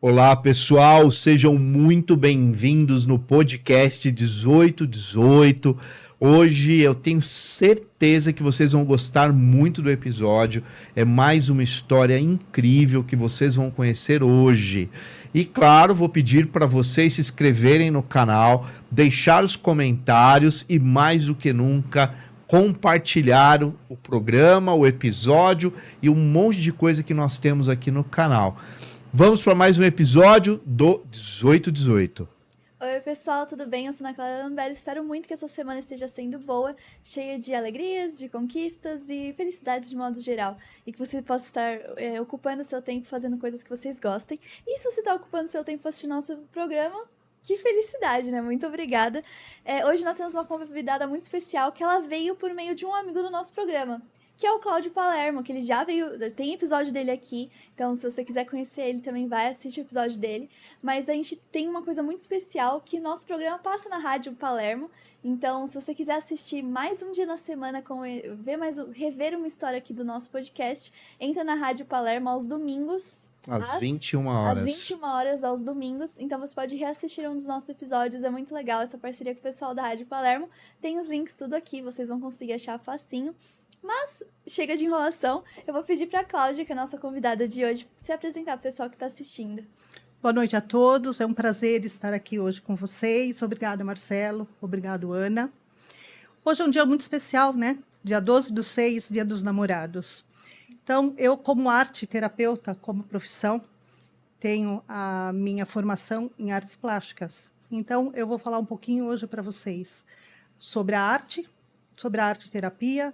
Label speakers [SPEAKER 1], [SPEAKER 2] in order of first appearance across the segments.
[SPEAKER 1] Olá, pessoal, sejam muito bem-vindos no podcast 1818. Hoje eu tenho certeza que vocês vão gostar muito do episódio. É mais uma história incrível que vocês vão conhecer hoje. E claro, vou pedir para vocês se inscreverem no canal, deixar os comentários e mais do que nunca compartilhar o programa, o episódio e um monte de coisa que nós temos aqui no canal. Vamos para mais um episódio do 1818.
[SPEAKER 2] Oi, pessoal, tudo bem? Eu sou Ana Clara Lambert. Espero muito que a sua semana esteja sendo boa, cheia de alegrias, de conquistas e felicidades de modo geral. E que você possa estar ocupando o seu tempo fazendo coisas que vocês gostem. E se você está ocupando o seu tempo assistindo nosso programa, que felicidade, né? Muito obrigada. Hoje nós temos uma convidada muito especial que ela veio por meio de um amigo do nosso programa, que é o Cláudio Palermo, que ele já veio, tem episódio dele aqui, então se você quiser conhecer ele também vai assistir o episódio dele, mas a gente tem uma coisa muito especial que nosso programa passa na Rádio Palermo, então se você quiser assistir mais um dia na semana, rever uma história aqui do nosso podcast, entra na Rádio Palermo aos domingos,
[SPEAKER 1] às 21 horas.
[SPEAKER 2] Às 21 horas, aos domingos. Então você pode reassistir um dos nossos episódios. É muito legal essa parceria com o pessoal da Rádio Palermo. Tem os links tudo aqui, vocês vão conseguir achar facinho. Mas chega de enrolação. Eu vou pedir para a Cláudia, que é a nossa convidada de hoje, se apresentar para o pessoal que está assistindo.
[SPEAKER 3] Boa noite a todos. É um prazer estar aqui hoje com vocês. Obrigada, Marcelo. Obrigado, Ana. Hoje é um dia muito especial, né? Dia 12/6, Dia dos Namorados. Então, eu, como arte terapeuta, como profissão, tenho a minha formação em artes plásticas. Então, eu vou falar um pouquinho hoje para vocês sobre a arte terapia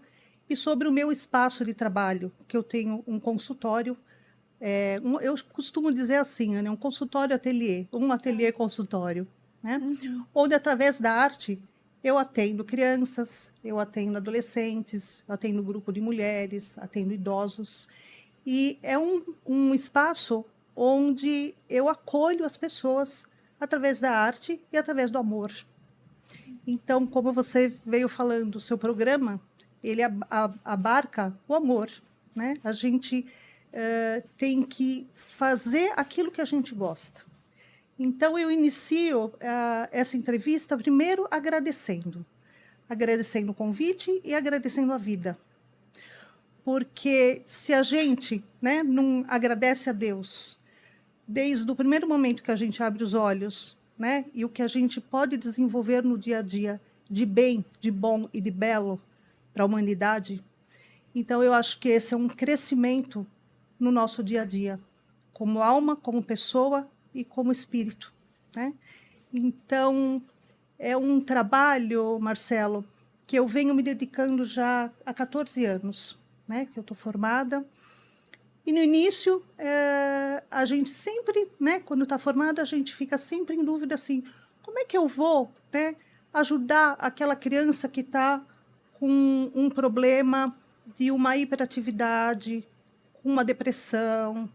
[SPEAKER 3] e sobre o meu espaço de trabalho, que eu tenho um consultório. Eu costumo dizer assim, né, um consultório ateliê, um ateliê consultório, né?
[SPEAKER 2] Uhum.
[SPEAKER 3] Onde, através da arte, eu atendo crianças, eu atendo adolescentes, eu atendo grupo de mulheres, atendo idosos. E é um espaço onde eu acolho as pessoas através da arte e através do amor. Então, como você veio falando, o seu programa, ele abarca o amor, né? A gente tem que fazer aquilo que a gente gosta. Então, eu inicio essa entrevista primeiro agradecendo o convite e agradecendo a vida. Porque se a gente, né, não agradece a Deus, desde o primeiro momento que a gente abre os olhos, né, e o que a gente pode desenvolver no dia a dia de bem, de bom e de belo para a humanidade, então eu acho que esse é um crescimento no nosso dia a dia, como alma, como pessoa e como espírito, né? Então, é um trabalho, Marcelo, que eu venho me dedicando já há 14 anos, né? Que eu estou formada. E no início, a gente sempre, né? Quando está formada, a gente fica sempre em dúvida assim, como é que eu vou, né, ajudar aquela criança que está com um problema de uma hiperatividade, uma depressão?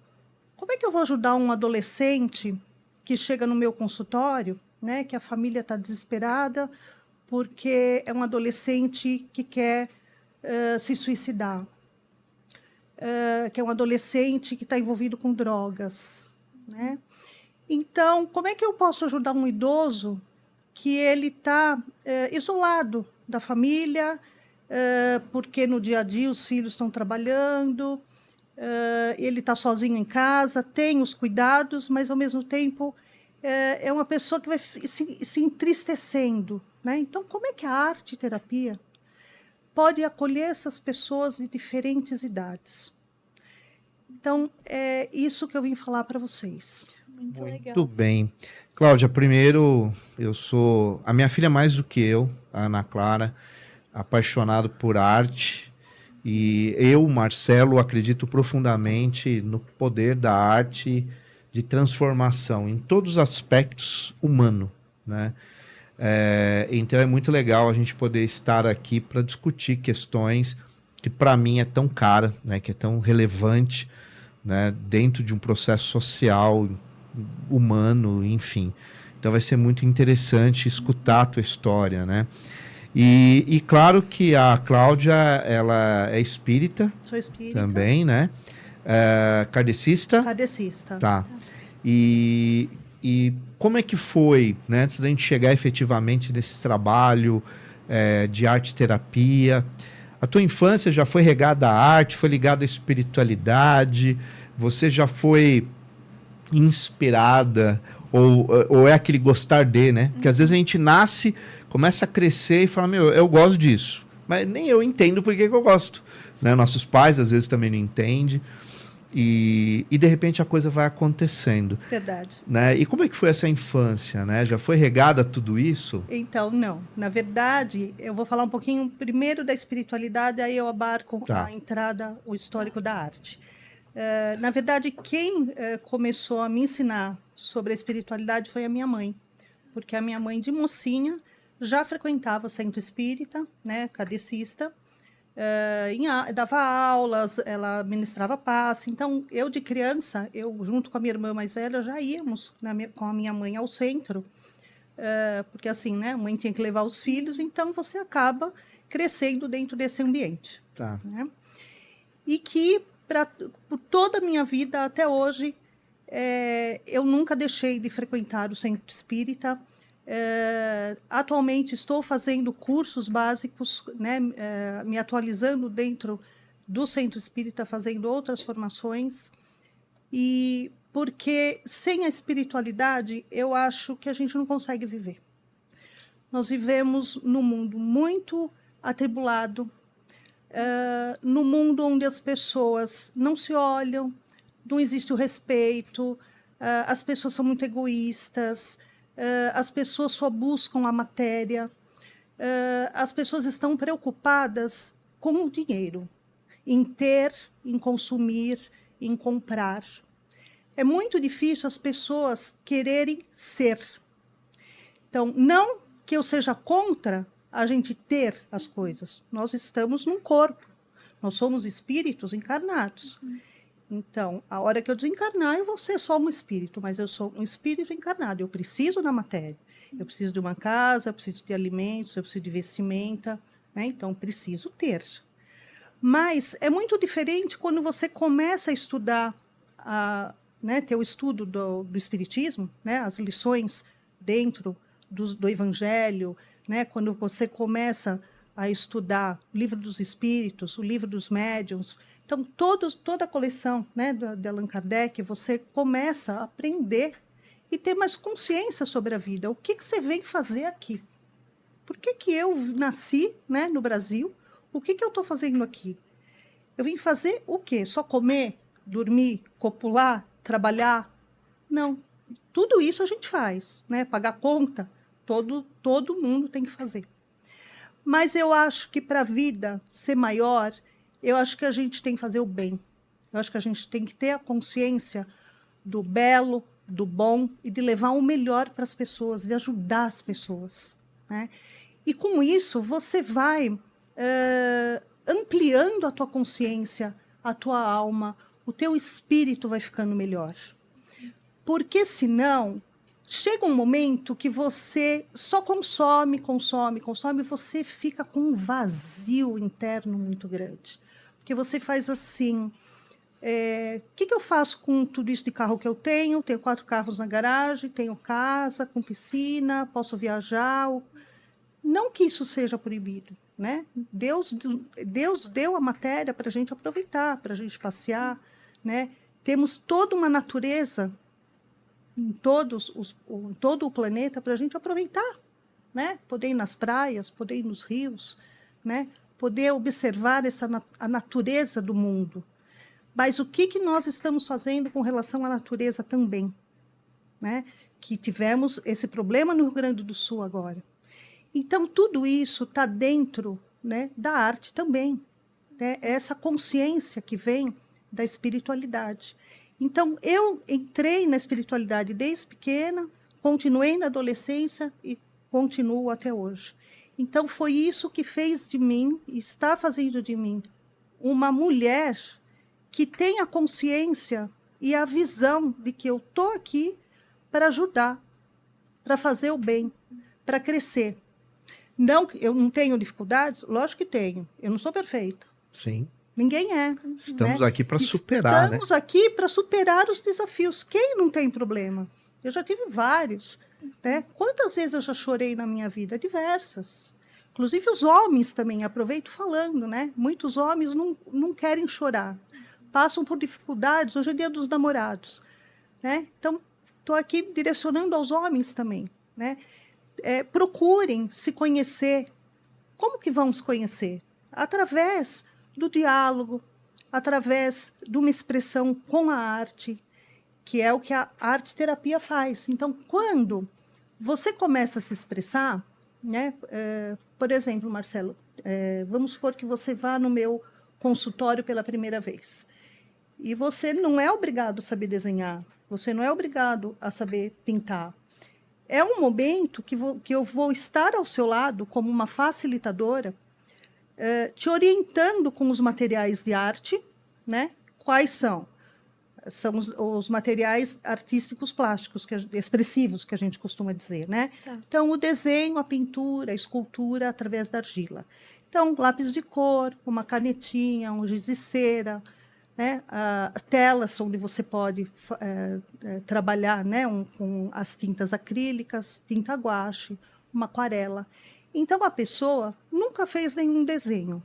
[SPEAKER 3] Como é que eu vou ajudar um adolescente que chega no meu consultório, né, que a família está desesperada porque é um adolescente que quer se suicidar, que é um adolescente que está envolvido com drogas, né? Então, como é que eu posso ajudar um idoso que ele está isolado da família, porque no dia a dia os filhos estão trabalhando, ele está sozinho em casa, tem os cuidados, mas, ao mesmo tempo, é uma pessoa que vai se entristecendo, né? Então, como é que a arte-terapia pode acolher essas pessoas de diferentes idades? Então, é isso que eu vim falar para vocês.
[SPEAKER 2] Muito legal.
[SPEAKER 1] Muito bem. Cláudia, primeiro, a minha filha é mais do que eu, a Ana Clara, apaixonado por arte, e eu, Marcelo, acredito profundamente no poder da arte de transformação em todos os aspectos humanos, né? Então é muito legal a gente poder estar aqui para discutir questões que para mim é tão cara, né, que é tão relevante, né, dentro de um processo social, humano, enfim. Então vai ser muito interessante escutar a tua história, né? E claro que a Cláudia, ela é espírita.
[SPEAKER 3] Sou espírita.
[SPEAKER 1] Também, né? Kardecista?
[SPEAKER 3] Kardecista.
[SPEAKER 1] Tá. E como é que foi, né, antes da gente chegar efetivamente nesse trabalho de arte-terapia? A tua infância já foi regada à arte, foi ligada à espiritualidade? Você já foi inspirada? Ou é aquele gostar de, né? Porque às vezes a gente nasce, começa a crescer e fala, meu, eu gosto disso. Mas nem eu entendo por que eu gosto. Né? Nossos pais às vezes também não entendem. E de repente a coisa vai acontecendo.
[SPEAKER 3] Verdade.
[SPEAKER 1] Né? E como é que foi essa infância? Né? Já foi regada tudo isso?
[SPEAKER 3] Então, não. Na verdade, eu vou falar um pouquinho primeiro da espiritualidade, aí eu abarco a entrada, o histórico da arte. Na verdade, quem começou a me ensinar sobre a espiritualidade foi a minha mãe. Porque a minha mãe, de mocinha, já frequentava o centro espírita, né, kardecista, dava aulas, ela ministrava passe. Então, eu de criança, eu junto com a minha irmã mais velha, já íamos com a minha mãe ao centro, porque assim, né, a mãe tinha que levar os filhos, então você acaba crescendo dentro desse ambiente.
[SPEAKER 1] Tá.
[SPEAKER 3] Né? E que, por toda a minha vida até hoje, eu nunca deixei de frequentar o centro espírita. Atualmente estou fazendo cursos básicos, né, me atualizando dentro do centro espírita, fazendo outras formações, e porque sem a espiritualidade eu acho que a gente não consegue viver. Nós vivemos num mundo muito atribulado, no mundo onde as pessoas não se olham, não existe o respeito, as pessoas são muito egoístas, as pessoas só buscam a matéria, as pessoas estão preocupadas com o dinheiro, em ter, em consumir, em comprar. É muito difícil as pessoas quererem ser. Então, não que eu seja contra a gente ter as coisas. Nós estamos num corpo. Nós somos espíritos encarnados. Então, a hora que eu desencarnar, eu vou ser só um espírito, mas eu sou um espírito encarnado. Eu preciso da matéria. Sim. Eu preciso de uma casa, eu preciso de alimentos, eu preciso de vestimenta, né? Então, preciso ter. Mas é muito diferente quando você começa a estudar, né, ter o estudo do espiritismo, né, as lições dentro do Evangelho, né, quando você começa a estudar o Livro dos Espíritos, o Livro dos Médiuns. Então, toda a coleção, né, de Allan Kardec, você começa a aprender e ter mais consciência sobre a vida. O que você vem fazer aqui? Por que eu nasci, né, no Brasil? O que eu estou fazendo aqui? Eu vim fazer o quê? Só comer, dormir, copular, trabalhar? Não. Tudo isso a gente faz, né? Pagar conta, todo mundo tem que fazer. Mas eu acho que para a vida ser maior, eu acho que a gente tem que fazer o bem. Eu acho que a gente tem que ter a consciência do belo, do bom e de levar o melhor para as pessoas, de ajudar as pessoas. Né? E com isso, você vai ampliando a tua consciência, a tua alma, o teu espírito vai ficando melhor. Porque senão, chega um momento que você só consome, e você fica com um vazio interno muito grande. Porque você faz assim, o que eu faço com tudo isso de carro que eu tenho? Tenho 4 carros na garagem, tenho casa com piscina, posso viajar. Não que isso seja proibido, né? Deus deu a matéria para a gente aproveitar, para a gente passear, né? Temos toda uma natureza em todo o planeta para a gente aproveitar, né? Poder ir nas praias, poder ir nos rios, né? Poder observar a natureza do mundo. Mas o que nós estamos fazendo com relação à natureza também? Né? Que tivemos esse problema no Rio Grande do Sul agora. Então, tudo isso está dentro, né, da arte também. Né? Essa consciência que vem da espiritualidade. Então, eu entrei na espiritualidade desde pequena, continuei na adolescência e continuo até hoje. Então, foi isso que fez de mim, está fazendo de mim, uma mulher que tem a consciência e a visão de que eu estou aqui para ajudar, para fazer o bem, para crescer. Não, eu não tenho dificuldades? Lógico que tenho. Eu não sou perfeita.
[SPEAKER 1] Sim.
[SPEAKER 3] Ninguém é.
[SPEAKER 1] Estamos
[SPEAKER 3] né?
[SPEAKER 1] aqui para superar,
[SPEAKER 3] Estamos aqui para superar os desafios. Quem não tem problema? Eu já tive vários. Né? Quantas vezes eu já chorei na minha vida? Diversas. Inclusive os homens também, aproveito falando, né? Muitos homens não querem chorar. Passam por dificuldades, hoje é dia dos namorados. Né? Então, estou aqui direcionando aos homens também. Né? Procurem se conhecer. Como que vão se conhecer? Através do diálogo, através de uma expressão com a arte, que é o que a arte-terapia faz. Então, quando você começa a se expressar, né? Por exemplo, Marcelo, vamos supor que você vá no meu consultório pela primeira vez. E você não é obrigado a saber desenhar, você não é obrigado a saber pintar. É um momento que eu vou estar ao seu lado como uma facilitadora, te orientando com os materiais de arte, né? Quais são? São os materiais artísticos plásticos, expressivos, que a gente costuma dizer, né?
[SPEAKER 2] Tá.
[SPEAKER 3] Então, o desenho, a pintura, a escultura através da argila. Então, lápis de cor, uma canetinha, um giz de cera, né? Telas onde você pode trabalhar, né? Com as tintas acrílicas, tinta guache, uma aquarela. Então, a pessoa nunca fez nenhum desenho,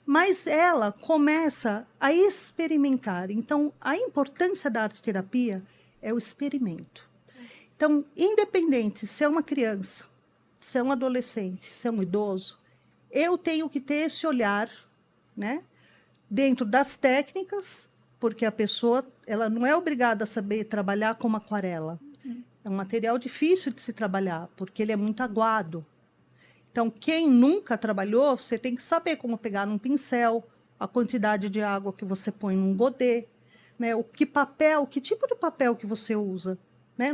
[SPEAKER 3] mas ela começa a experimentar. Então, a importância da arte-terapia é o experimento. Então, independente se é uma criança, se é um adolescente, se é um idoso, eu tenho que ter esse olhar, né, dentro das técnicas, porque a pessoa ela não é obrigada a saber trabalhar com uma aquarela. É um material difícil de se trabalhar, porque ele é muito aguado. Então, quem nunca trabalhou, você tem que saber como pegar num pincel, a quantidade de água que você põe num godê, né? Que tipo de papel que você usa. Né?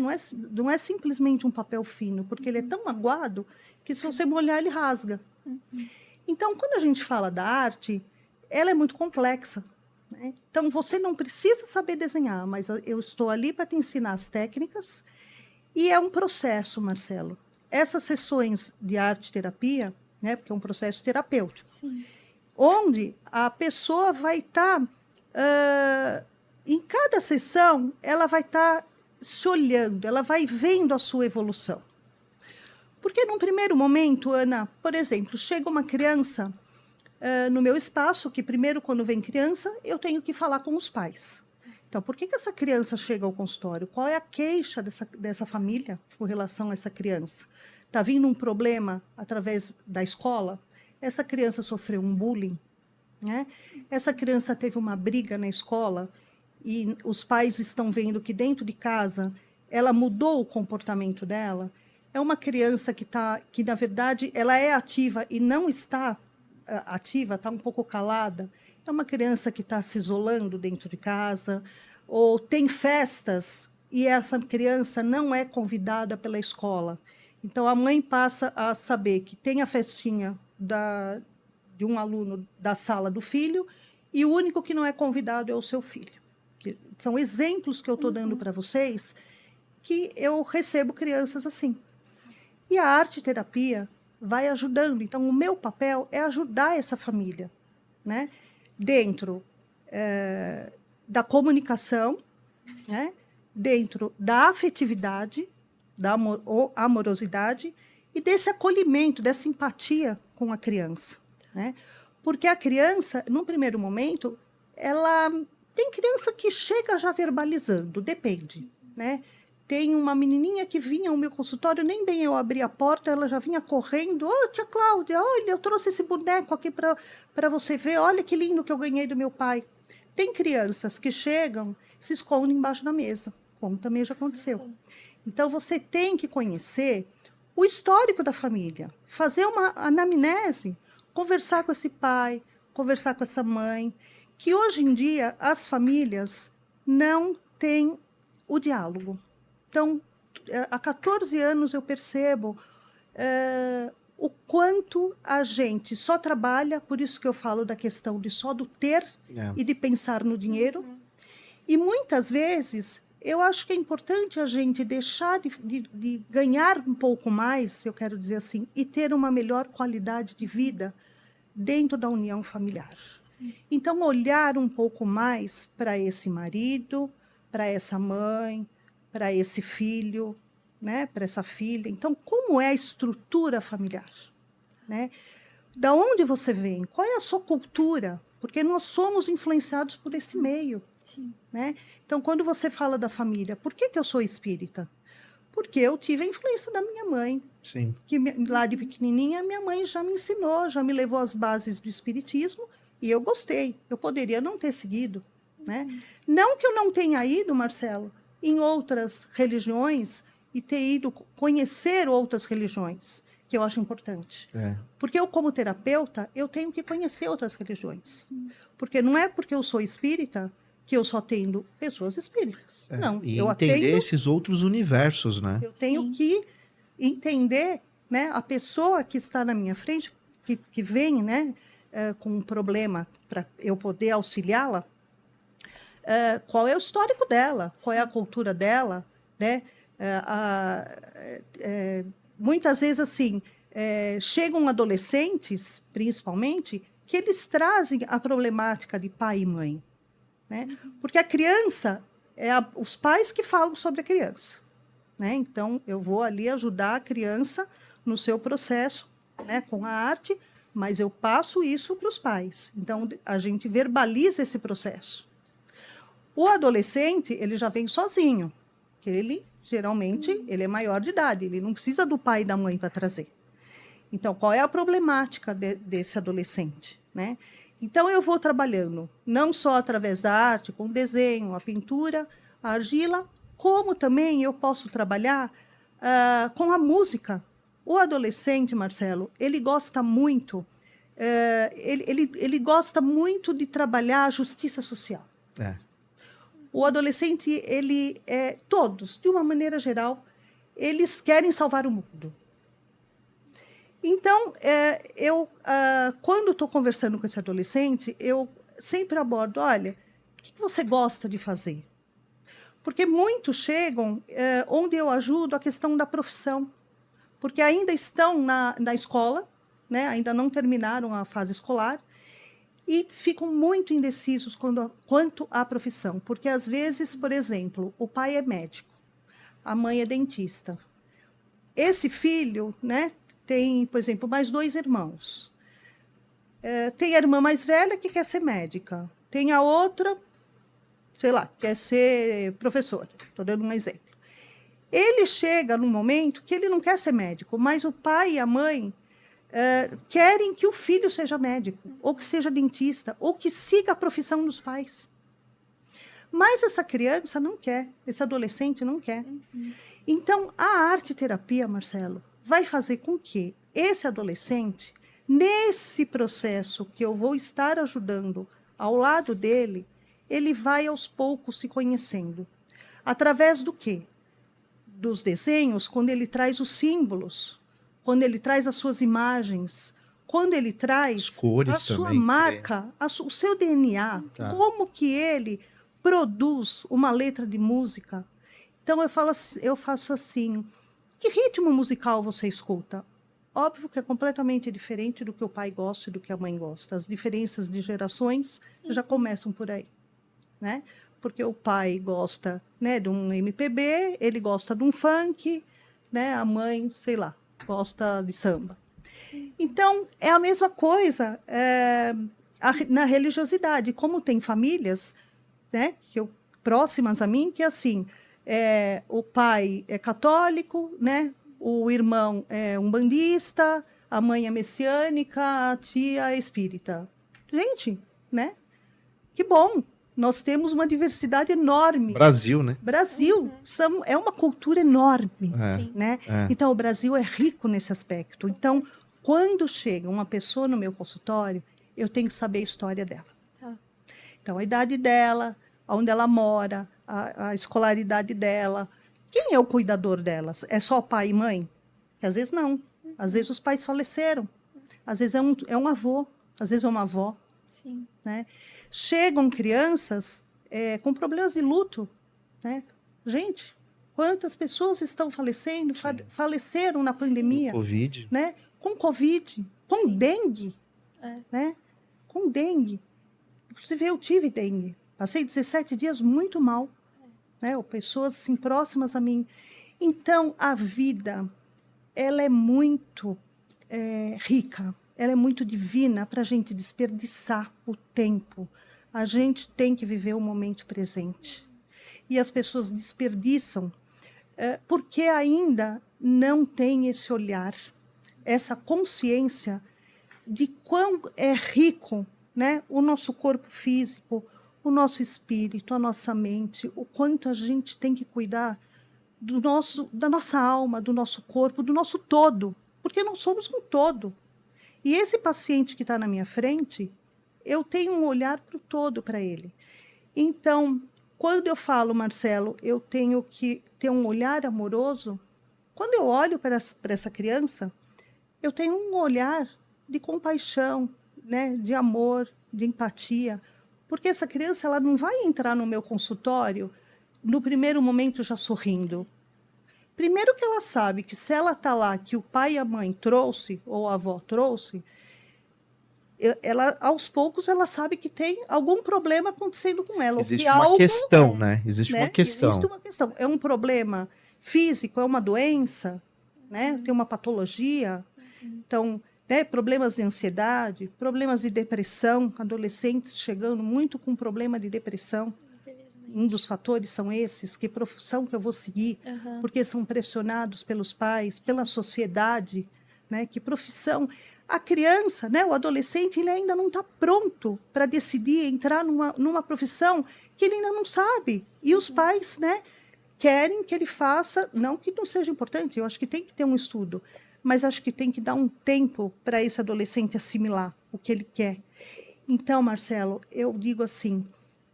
[SPEAKER 3] Não é simplesmente um papel fino, porque ele é tão aguado que se você molhar, ele rasga. Então, quando a gente fala da arte, ela é muito complexa. Né? Então, você não precisa saber desenhar, mas eu estou ali para te ensinar as técnicas, e é um processo, Marcelo. Essas sessões de arte-terapia, né, porque é um processo terapêutico,
[SPEAKER 2] Sim.
[SPEAKER 3] onde a pessoa vai estar, em cada sessão, ela vai estar se olhando, ela vai vendo a sua evolução. Porque, num primeiro momento, Ana, por exemplo, chega uma criança no meu espaço, que primeiro, quando vem criança, eu tenho que falar com os pais. Então, por que essa criança chega ao consultório? Qual é a queixa dessa família com relação a essa criança? Está vindo um problema através da escola? Essa criança sofreu um bullying? Né? Essa criança teve uma briga na escola e os pais estão vendo que dentro de casa ela mudou o comportamento dela? É uma criança que na verdade, ela é ativa e não está ativa, está um pouco calada. É uma criança que está se isolando dentro de casa, ou tem festas e essa criança não é convidada pela escola. Então, a mãe passa a saber que tem a festinha de um aluno da sala do filho e o único que não é convidado é o seu filho. São exemplos que eu estou dando para vocês que eu recebo crianças assim. E a arte-terapia vai ajudando. Então, o meu papel é ajudar essa família, né? Dentro da comunicação, né? Dentro da afetividade, da amorosidade e desse acolhimento, dessa empatia com a criança. Né? Porque a criança, num primeiro momento, ela tem criança que chega já verbalizando, depende, né? Tem uma menininha que vinha ao meu consultório, nem bem eu abri a porta, ela já vinha correndo. Ô, tia Cláudia, olha, eu trouxe esse boneco aqui para você ver. Olha que lindo que eu ganhei do meu pai. Tem crianças que chegam, se escondem embaixo da mesa, como também já aconteceu. Então, você tem que conhecer o histórico da família, fazer uma anamnese, conversar com esse pai, conversar com essa mãe, que hoje em dia as famílias não têm o diálogo. Então, há 14 anos eu percebo o quanto a gente só trabalha, por isso que eu falo da questão de só do ter e de pensar no dinheiro. E muitas vezes eu acho que é importante a gente deixar de ganhar um pouco mais, eu quero dizer assim, e ter uma melhor qualidade de vida dentro da união familiar. Então, olhar um pouco mais para esse marido, para essa mãe, para esse filho, né? Para essa filha. Então, como é a estrutura familiar? Né? Da onde você vem? Qual é a sua cultura? Porque nós somos influenciados por esse meio.
[SPEAKER 2] Sim.
[SPEAKER 3] Né? Então, quando você fala da família, por que eu sou espírita? Porque eu tive a influência da minha mãe.
[SPEAKER 1] Sim.
[SPEAKER 3] Que lá de pequenininha, minha mãe já me ensinou, já me levou às bases do espiritismo e eu gostei. Eu poderia não ter seguido. Né? Não que eu não tenha ido, Marcelo, em outras religiões e ter ido conhecer outras religiões, que eu acho importante. Porque eu, como terapeuta, eu tenho que conhecer outras religiões. Porque não é porque eu sou espírita que eu só atendo pessoas espíritas. Não,
[SPEAKER 1] e
[SPEAKER 3] eu
[SPEAKER 1] entender
[SPEAKER 3] atendo...
[SPEAKER 1] esses outros universos, né?
[SPEAKER 3] Eu tenho que entender, né, a pessoa que está na minha frente, que vem, né, com um problema para eu poder auxiliá-la, qual é o histórico dela, qual é a cultura dela, né? Muitas vezes, assim, chegam adolescentes, principalmente, que eles trazem a problemática de pai e mãe. Né? Porque a criança, os pais que falam sobre a criança. Né? Então, eu vou ali ajudar a criança no seu processo, né, com a arte, mas eu passo isso para os pais. Então, a gente verbaliza esse processo. O adolescente, ele já vem sozinho, que ele, geralmente, ele é maior de idade, ele não precisa do pai e da mãe para trazer. Então, qual é a problemática desse adolescente? Né? Então, eu vou trabalhando, não só através da arte, com o desenho, a pintura, a argila, como também eu posso trabalhar com a música. O adolescente, Marcelo, ele gosta muito, ele gosta muito de trabalhar a justiça social. O adolescente, todos, de uma maneira geral, eles querem salvar o mundo. Então, quando estou conversando com esse adolescente, eu sempre abordo, olha, o que você gosta de fazer? Porque muitos chegam onde eu ajudo a questão da profissão, porque ainda estão na escola, né? Ainda não terminaram a fase escolar, e ficam muito indecisos quanto à profissão, porque às vezes, por exemplo, o pai é médico, a mãe é dentista. Esse filho, né, tem, por exemplo, mais 2 irmãos. Tem a irmã mais velha que quer ser médica, tem a outra, sei lá, quer ser professora. Estou dando um exemplo. Ele chega num momento que ele não quer ser médico, mas o pai e a mãe querem que o filho seja médico, ou que seja dentista, ou que siga a profissão dos pais. Mas essa criança não quer, esse adolescente não quer. Então, a arte-terapia, Marcelo, vai fazer com que esse adolescente, nesse processo que eu vou estar ajudando ao lado dele, ele vai aos poucos se conhecendo. Através do quê? Dos desenhos, quando ele traz os símbolos, quando ele traz as suas imagens, quando ele traz a sua marca, o seu DNA, como que ele produz uma letra de música. Então, eu faço assim, que ritmo musical você escuta? Óbvio que é completamente diferente do que o pai gosta e do que a mãe gosta. As diferenças de gerações já começam por aí. Né? Porque o pai gosta, né, de um MPB, ele gosta de um funk, né? A mãe, sei lá, gosta de samba. Então, é a mesma coisa na religiosidade. Como tem famílias, né, próximas a mim, que assim, o pai é católico, né, o irmão é umbandista, a mãe é messiânica, a tia é espírita. Gente, né? Que bom! Nós temos uma diversidade enorme.
[SPEAKER 1] Brasil, né?
[SPEAKER 3] Brasil é uma cultura enorme, né? Então, o Brasil é rico nesse aspecto. Então, quando chega uma pessoa no meu consultório, eu tenho que saber a história dela. Então, a idade dela, onde ela mora, a escolaridade dela. Quem é o cuidador delas? É só pai e mãe? Porque, às vezes, não. Às vezes, os pais faleceram. Às vezes, é um avô. Às vezes, é uma avó.
[SPEAKER 2] Sim.
[SPEAKER 3] Né? Chegam crianças com problemas de luto. Né? Gente, quantas pessoas estão falecendo, faleceram na pandemia?
[SPEAKER 1] Com Covid.
[SPEAKER 3] Né? Com Covid, com dengue. Né? Com dengue. Inclusive, eu tive dengue. Passei 17 dias muito mal, né? Ou pessoas assim, próximas a mim. Então, a vida, ela é muito rica, ela é muito divina para a gente desperdiçar o tempo. A gente tem que viver o momento presente. E as pessoas desperdiçam porque ainda não tem esse olhar, essa consciência de quão é rico, né, o nosso corpo físico, o nosso espírito, a nossa mente, o quanto a gente tem que cuidar da nossa alma, do nosso corpo, do nosso todo, porque nós somos um todo. E esse paciente que está na minha frente, eu tenho um olhar para o todo para ele. Então, quando eu falo, Marcelo, eu tenho que ter um olhar amoroso, quando eu olho para essa criança, eu tenho um olhar de compaixão, né, de amor, de empatia, porque essa criança ela não vai entrar no meu consultório no primeiro momento já sorrindo. Primeiro que ela sabe que se ela está lá, que o pai e a mãe trouxe, ou a avó trouxe, ela, aos poucos ela sabe que tem algum problema acontecendo com ela.
[SPEAKER 1] Existe
[SPEAKER 3] que
[SPEAKER 1] uma
[SPEAKER 3] algo,
[SPEAKER 1] questão, né? Existe uma
[SPEAKER 3] né?
[SPEAKER 1] questão.
[SPEAKER 3] Existe uma questão. É um problema físico, é uma doença, né? Tem uma patologia. Então, né, problemas de ansiedade, problemas de depressão, adolescentes chegando muito com problema de depressão. Um dos fatores são esses, que profissão que eu vou seguir, porque são pressionados pelos pais, pela sociedade, né? Que profissão. A criança, né, o adolescente, ele ainda não está pronto para decidir entrar numa profissão que ele ainda não sabe. E os pais, né, querem que ele faça, não que não seja importante, eu acho que tem que ter um estudo, mas acho que tem que dar um tempo para esse adolescente assimilar o que ele quer. Então, Marcelo, eu digo assim,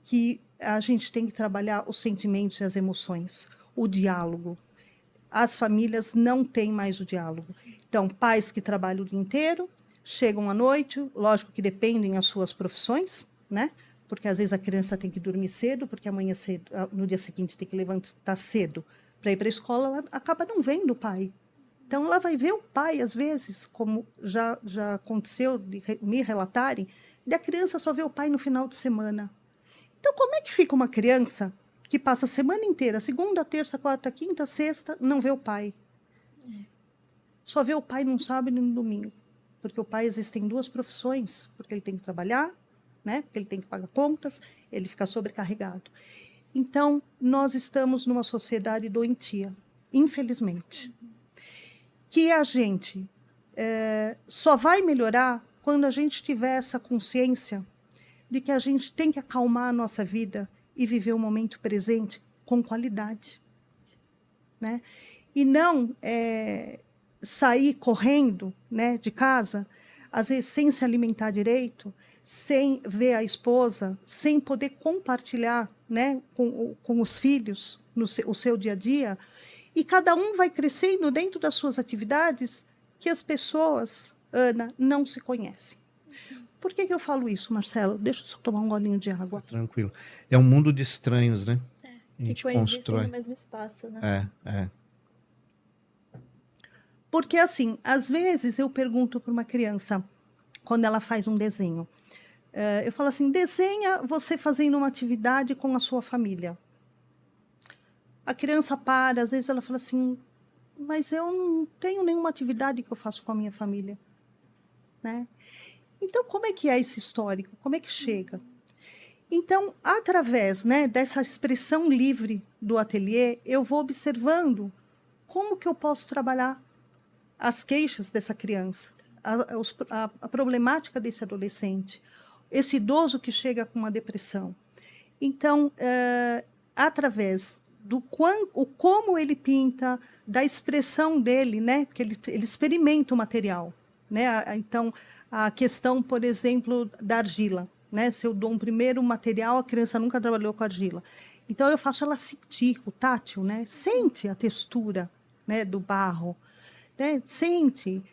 [SPEAKER 3] que a gente tem que trabalhar os sentimentos e as emoções, o diálogo. As famílias não têm mais o diálogo. Então, pais que trabalham o dia inteiro, chegam à noite, lógico que dependem das suas profissões, né? Porque às vezes a criança tem que dormir cedo, porque amanhã cedo, no dia seguinte tem que levantar cedo para ir para a escola, ela acaba não vendo o pai. Então, ela vai ver o pai, às vezes, como já aconteceu de me relatarem, e a criança só vê o pai no final de semana. Então, como é que fica uma criança que passa a semana inteira, segunda, terça, quarta, quinta, sexta, não vê o pai? Só vê o pai num sábado e no domingo. Porque o pai, às vezes, tem duas profissões, porque ele tem que trabalhar, né? Porque ele tem que pagar contas, ele fica sobrecarregado. Então, nós estamos numa sociedade doentia, infelizmente. Que a gente só vai melhorar quando a gente tiver essa consciência de que a gente tem que acalmar a nossa vida e viver o momento presente com qualidade, né? E não sair correndo, né, de casa, às vezes sem se alimentar direito, sem ver a esposa, sem poder compartilhar, né, com os filhos o seu dia a dia, e cada um vai crescendo dentro das suas atividades que as pessoas, Ana, não se conhecem. Por que eu falo isso, Marcelo? Deixa eu só tomar um golinho de água.
[SPEAKER 1] Tranquilo. É um mundo de estranhos, né? A gente
[SPEAKER 2] que coexistem
[SPEAKER 1] constrói.
[SPEAKER 2] no mesmo espaço, né?
[SPEAKER 3] Porque, assim, às vezes eu pergunto para uma criança, quando ela faz um desenho, eu falo assim, desenha você fazendo uma atividade com a sua família. A criança para, às vezes ela fala assim, mas eu não tenho nenhuma atividade que eu faço com a minha família, né? Então, como é que é esse histórico? Como é que chega? Então, através, né, dessa expressão livre do ateliê, eu vou observando como que eu posso trabalhar as queixas dessa criança, a problemática desse adolescente, esse idoso que chega com uma depressão. Então, através do como ele pinta, da expressão dele, né, porque ele experimenta o material. Né? Então, a questão, por exemplo, da argila. Né? Se eu dou um primeiro material, a criança nunca trabalhou com argila. Então, eu faço ela sentir o tátil, né? Sente a textura, né, do barro. Né? Sente,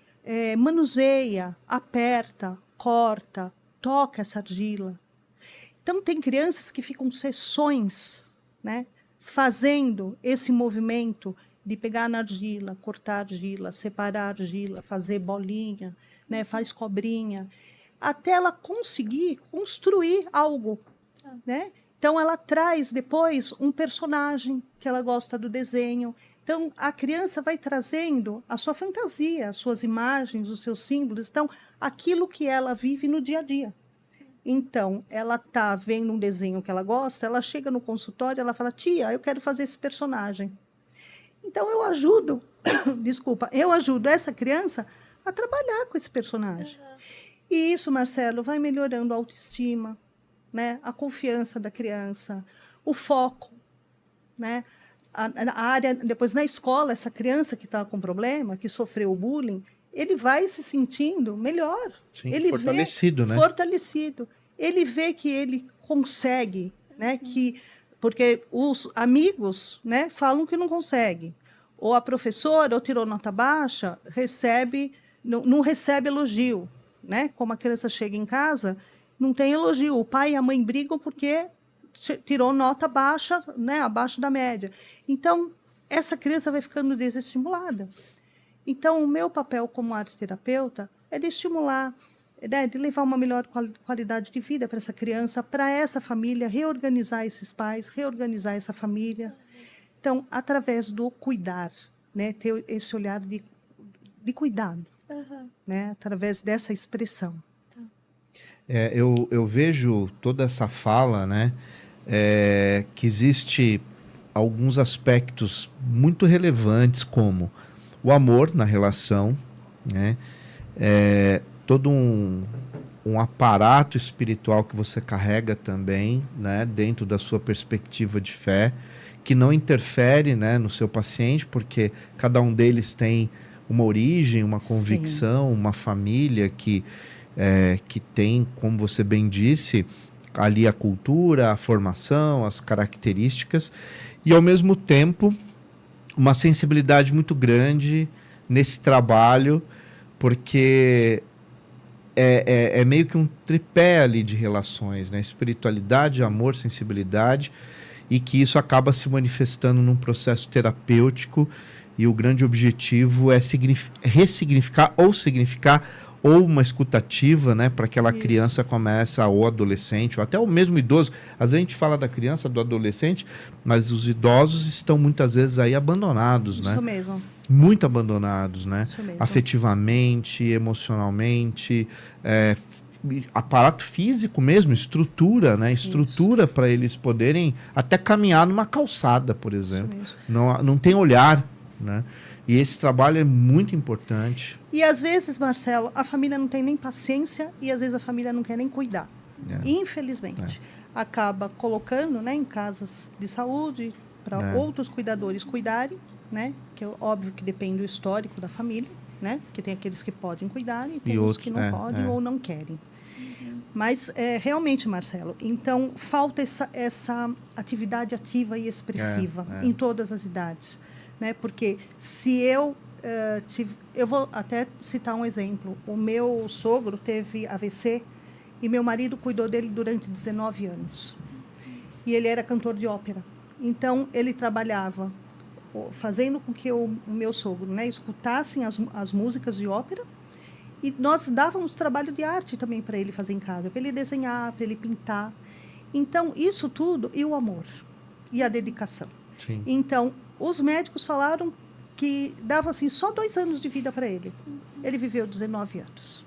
[SPEAKER 3] manuseia, aperta, corta, toca essa argila. Então, tem crianças que ficam sessões, né, fazendo esse movimento de pegar na argila, cortar argila, separar argila, fazer bolinha, né, faz cobrinha. até ela conseguir construir algo, né? Então, ela traz depois um personagem que ela gosta do desenho. Então, a criança vai trazendo a sua fantasia, as suas imagens, os seus símbolos. Então, aquilo que ela vive no dia a dia. Então, ela está vendo um desenho que ela gosta, ela chega no consultório, ela fala, tia, eu quero fazer esse personagem. Então, eu ajudo, eu ajudo essa criança a trabalhar com esse personagem. E isso, Marcelo, vai melhorando a autoestima, né? A confiança da criança, o foco, né? A área, depois na escola, essa criança que está com problema, que sofreu o bullying, ele vai se sentindo melhor.
[SPEAKER 1] Sim,
[SPEAKER 3] ele
[SPEAKER 1] fortalecido,
[SPEAKER 3] vê,
[SPEAKER 1] né?
[SPEAKER 3] Fortalecido. Ele vê que ele consegue, né? Porque os amigos, né, falam que não consegue. Ou a professora, ou tirou nota baixa, não recebe elogio, né? Como a criança chega em casa, não tem elogio. O pai e a mãe brigam porque tirou nota baixa, né? Abaixo da média. Então, essa criança vai ficando desestimulada. Então, o meu papel como arte-terapeuta é de estimular, né? De levar uma melhor qualidade de vida para essa criança, para essa família, reorganizar esses pais, reorganizar essa família. Então, através do cuidar, né? Ter esse olhar de cuidado, né? Através dessa expressão.
[SPEAKER 1] Eu vejo toda essa fala, né, que existe alguns aspectos muito relevantes, como o amor na relação, né, todo um aparato espiritual que você carrega também, né, dentro da sua perspectiva de fé, que não interfere, né, no seu paciente, porque cada um deles tem uma origem, uma convicção, uma família que tem, como você bem disse, ali a cultura, a formação, as características, e ao mesmo tempo uma sensibilidade muito grande nesse trabalho, porque é meio que um tripé ali de relações, né? Espiritualidade, amor, sensibilidade, e que isso acaba se manifestando num processo terapêutico, e o grande objetivo é ressignificar ou significar, ou uma escutativa, né, para que aquela criança comece, ou adolescente, ou até o mesmo idoso. Às vezes a gente fala da criança, do adolescente, mas os idosos estão muitas vezes aí abandonados, né?
[SPEAKER 3] Isso mesmo.
[SPEAKER 1] Muito abandonados, né?
[SPEAKER 3] Isso mesmo.
[SPEAKER 1] Afetivamente, emocionalmente, aparato físico mesmo, estrutura, né? Estrutura para eles poderem até caminhar numa calçada, por exemplo. Não tem olhar, né? E esse trabalho é muito importante.
[SPEAKER 3] E às vezes, Marcelo, a família não tem nem paciência e às vezes a família não quer nem cuidar. Infelizmente. Acaba colocando, né, em casas de saúde para outros cuidadores cuidarem, né? Que é óbvio que depende do histórico da família, né? Que tem aqueles que podem cuidar e tem os que não podem ou não querem. Mas, realmente, Marcelo, então, falta essa atividade ativa e expressiva em todas as idades. Né? Porque se eu vou até citar um exemplo. O meu sogro teve AVC e meu marido cuidou dele durante 19 anos. E ele era cantor de ópera. Então, ele trabalhava fazendo com que o meu sogro, né, escutassem as músicas de ópera, e nós dávamos trabalho de arte também para ele fazer em casa, para ele desenhar, para ele pintar. Então, isso tudo, e o amor, e a dedicação.
[SPEAKER 1] Sim.
[SPEAKER 3] Então, os médicos falaram que dava assim, só 2 anos de vida para ele. Ele viveu 19 anos.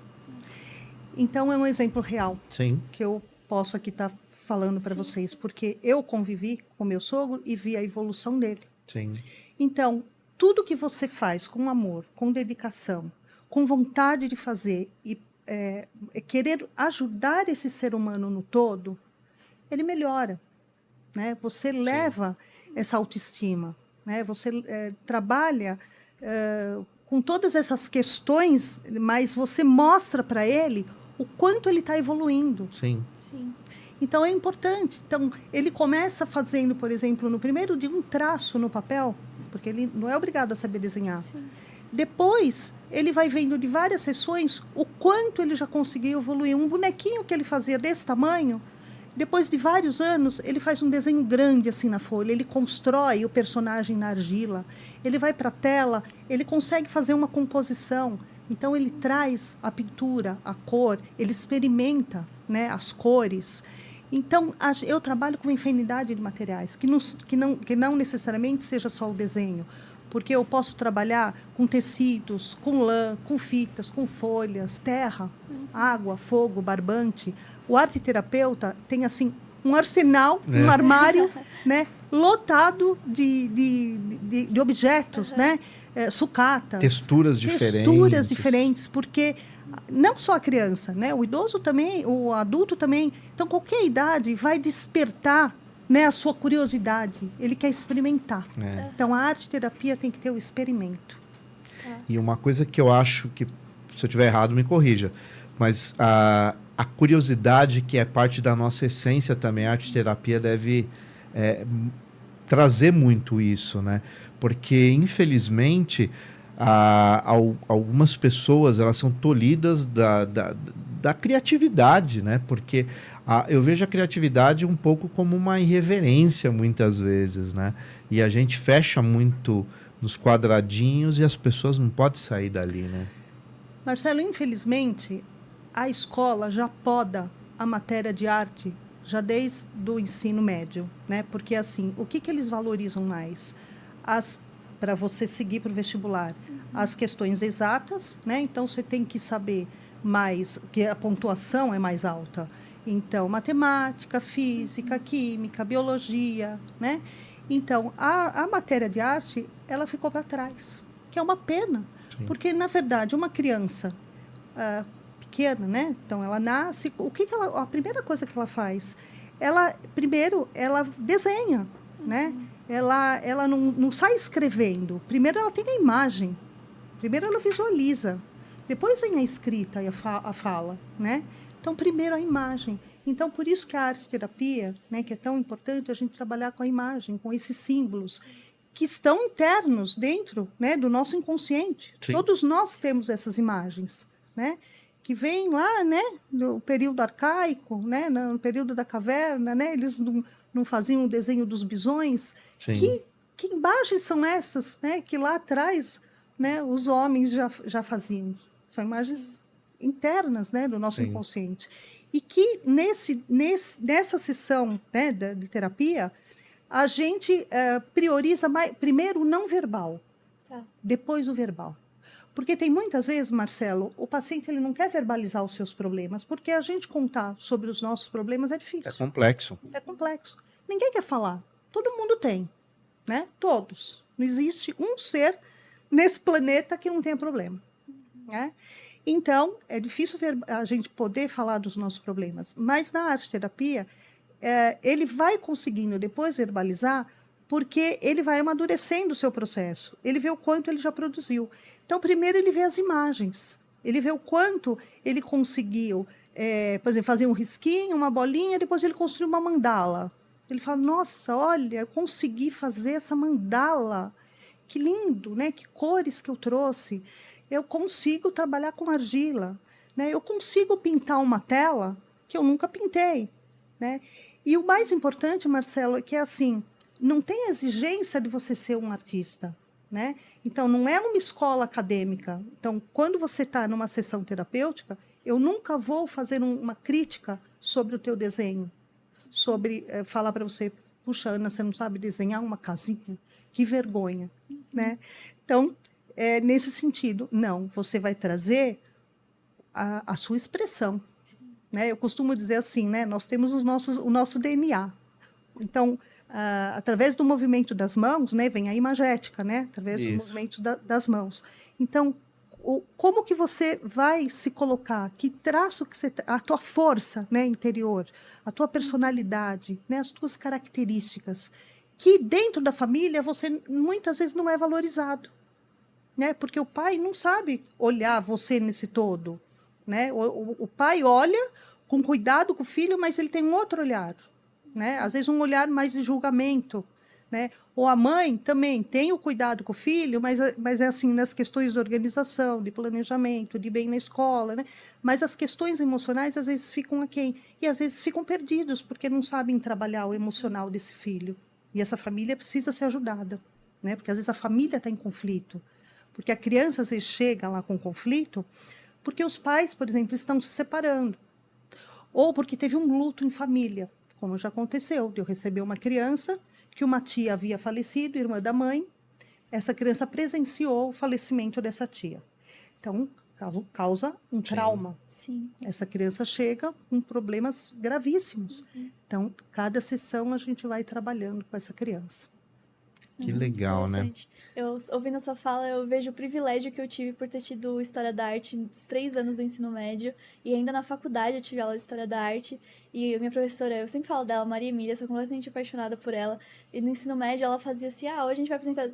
[SPEAKER 3] Então, é um exemplo real.
[SPEAKER 1] Sim.
[SPEAKER 3] Que eu posso aqui estar falando para vocês, porque eu convivi com meu sogro e vi a evolução dele.
[SPEAKER 1] Sim.
[SPEAKER 3] Então, tudo que você faz com amor, com dedicação, com vontade de fazer e querer ajudar esse ser humano no todo, ele melhora. Né? Você leva essa autoestima. Né? Você trabalha com todas essas questões, mas você mostra para ele o quanto ele está evoluindo.
[SPEAKER 1] Sim.
[SPEAKER 2] Sim.
[SPEAKER 3] Então, é importante. Então, ele começa fazendo, por exemplo, no primeiro dia, um traço no papel, porque ele não é obrigado a saber desenhar.
[SPEAKER 2] Sim.
[SPEAKER 3] Depois, ele vai vendo de várias sessões o quanto ele já conseguiu evoluir. Um bonequinho que ele fazia desse tamanho, Depois de vários anos, ele faz um desenho grande assim na folha, ele constrói o personagem na argila, ele vai para a tela, ele consegue fazer uma composição. Então, ele traz a pintura, a cor, ele experimenta, né, as cores. Então, eu trabalho com uma infinidade de materiais, que não necessariamente seja só o desenho, porque eu posso trabalhar com tecidos, com lã, com fitas, com folhas, terra, água, fogo, barbante. O arte-terapeuta tem, assim, um arsenal, um armário, né, lotado de objetos, né, sucatas.
[SPEAKER 1] Texturas
[SPEAKER 3] diferentes, porque não só a criança, né, o idoso também, o adulto também. Então, qualquer idade vai despertar, né, a sua curiosidade. Ele quer experimentar. Então, a arte-terapia tem que ter o experimento.
[SPEAKER 1] E uma coisa que eu acho que, se eu estiver errado, me corrija, mas a curiosidade, que é parte da nossa essência também, a arte-terapia deve trazer muito isso, né? Porque, infelizmente, algumas pessoas, elas são tolhidas da criatividade, né? Porque eu vejo a criatividade um pouco como uma irreverência, muitas vezes, né? E a gente fecha muito nos quadradinhos e as pessoas não podem sair dali, né?
[SPEAKER 3] Marcelo, infelizmente, a escola já poda a matéria de arte já desde o ensino médio, né? Porque, assim, o que eles valorizam mais? Para você seguir para o vestibular, as questões exatas, né? Então, você tem que saber mais, que a pontuação é mais alta. Então, matemática, física, química, biologia, né? Então, a matéria de arte, ela ficou para trás, que é uma pena. Sim. Porque, na verdade, uma criança pequena, né? Então, ela nasce, a primeira coisa que ela faz? Primeiro, ela desenha, né? Ela não sai escrevendo. Primeiro, ela tem a imagem. Primeiro, ela visualiza. Depois vem a escrita e a fala, né? Então, primeiro a imagem. Então, por isso que a arte-terapia, né, que é tão importante a gente trabalhar com a imagem, com esses símbolos que estão internos dentro, né, do nosso inconsciente. Sim. Todos nós temos essas imagens, né? Que vêm lá, né, no período arcaico, né, no período da caverna, né? Eles não faziam o desenho dos bisões. Sim. Que imagens são essas, né? Que lá atrás, né, os homens já faziam. São imagens internas, né, do nosso Sim. inconsciente. E que nessa sessão, né, de terapia, a gente prioriza primeiro o não verbal, depois o verbal. Porque tem muitas vezes, Marcelo, o paciente ele não quer verbalizar os seus problemas, porque a gente contar sobre os nossos problemas é difícil.
[SPEAKER 1] É complexo.
[SPEAKER 3] É complexo. Ninguém quer falar. Todo mundo tem, né? Todos. Não existe um ser nesse planeta que não tenha problema. Né? Então, é difícil a gente poder falar dos nossos problemas. Mas na arte-terapia, ele vai conseguindo depois verbalizar, porque ele vai amadurecendo o seu processo. Ele vê o quanto ele já produziu. Então, primeiro ele vê as imagens. Ele vê o quanto ele conseguiu, por exemplo, fazer um risquinho, uma bolinha, depois ele construiu uma mandala. Ele fala, nossa, olha, eu consegui fazer essa mandala. Que lindo, né? Que cores que eu trouxe. Eu consigo trabalhar com argila, né? Eu consigo pintar uma tela que eu nunca pintei, né? E o mais importante, Marcelo, é que assim, não tem exigência de você ser um artista, né? Então, não é uma escola acadêmica. Então, quando você está numa sessão terapêutica, eu nunca vou fazer uma crítica sobre o teu desenho, sobre falar para você, puxa, Ana, você não sabe desenhar uma casinha? Que vergonha, né? Então, nesse sentido, não, você vai trazer a sua expressão, né? Eu costumo dizer assim, né? Nós temos o nosso DNA. Então, através do movimento das mãos, né? Vem a imagética, né? Através do movimento das mãos. Então, como que você vai se colocar? Que traço que você... A tua força, né, interior, a tua personalidade, né? As tuas características, que dentro da família você muitas vezes não é valorizado, né? Porque o pai não sabe olhar você nesse todo, né? O pai olha com cuidado com o filho, mas ele tem um outro olhar, né? Às vezes um olhar mais de julgamento, né? Ou a mãe também tem o cuidado com o filho, mas é assim, nas questões de organização, de planejamento, de bem na escola, né? Mas as questões emocionais, às vezes, ficam aquém. E, às vezes, ficam perdidos, porque não sabem trabalhar o emocional desse filho. E essa família precisa ser ajudada, né? Porque, às vezes, a família está em conflito. Porque a criança, às vezes, chega lá com conflito, porque os pais, por exemplo, estão se separando. Ou porque teve um luto em família, como já aconteceu, de eu receber uma criança que uma tia havia falecido, irmã da mãe, essa criança presenciou o falecimento dessa tia. Então, causa um trauma.
[SPEAKER 2] Sim.
[SPEAKER 3] Essa criança chega com problemas gravíssimos. Então, cada sessão a gente vai trabalhando com essa criança.
[SPEAKER 1] Que
[SPEAKER 2] Muito
[SPEAKER 1] legal, né?
[SPEAKER 2] interessante. Eu, ouvindo a sua fala, eu vejo o privilégio que eu tive por ter tido História da Arte nos 3 anos do ensino médio. E ainda na faculdade eu tive aula de História da Arte. E a minha professora, eu sempre falo dela, Maria Emília, sou completamente apaixonada por ela. E no ensino médio ela fazia assim, hoje a gente vai apresentar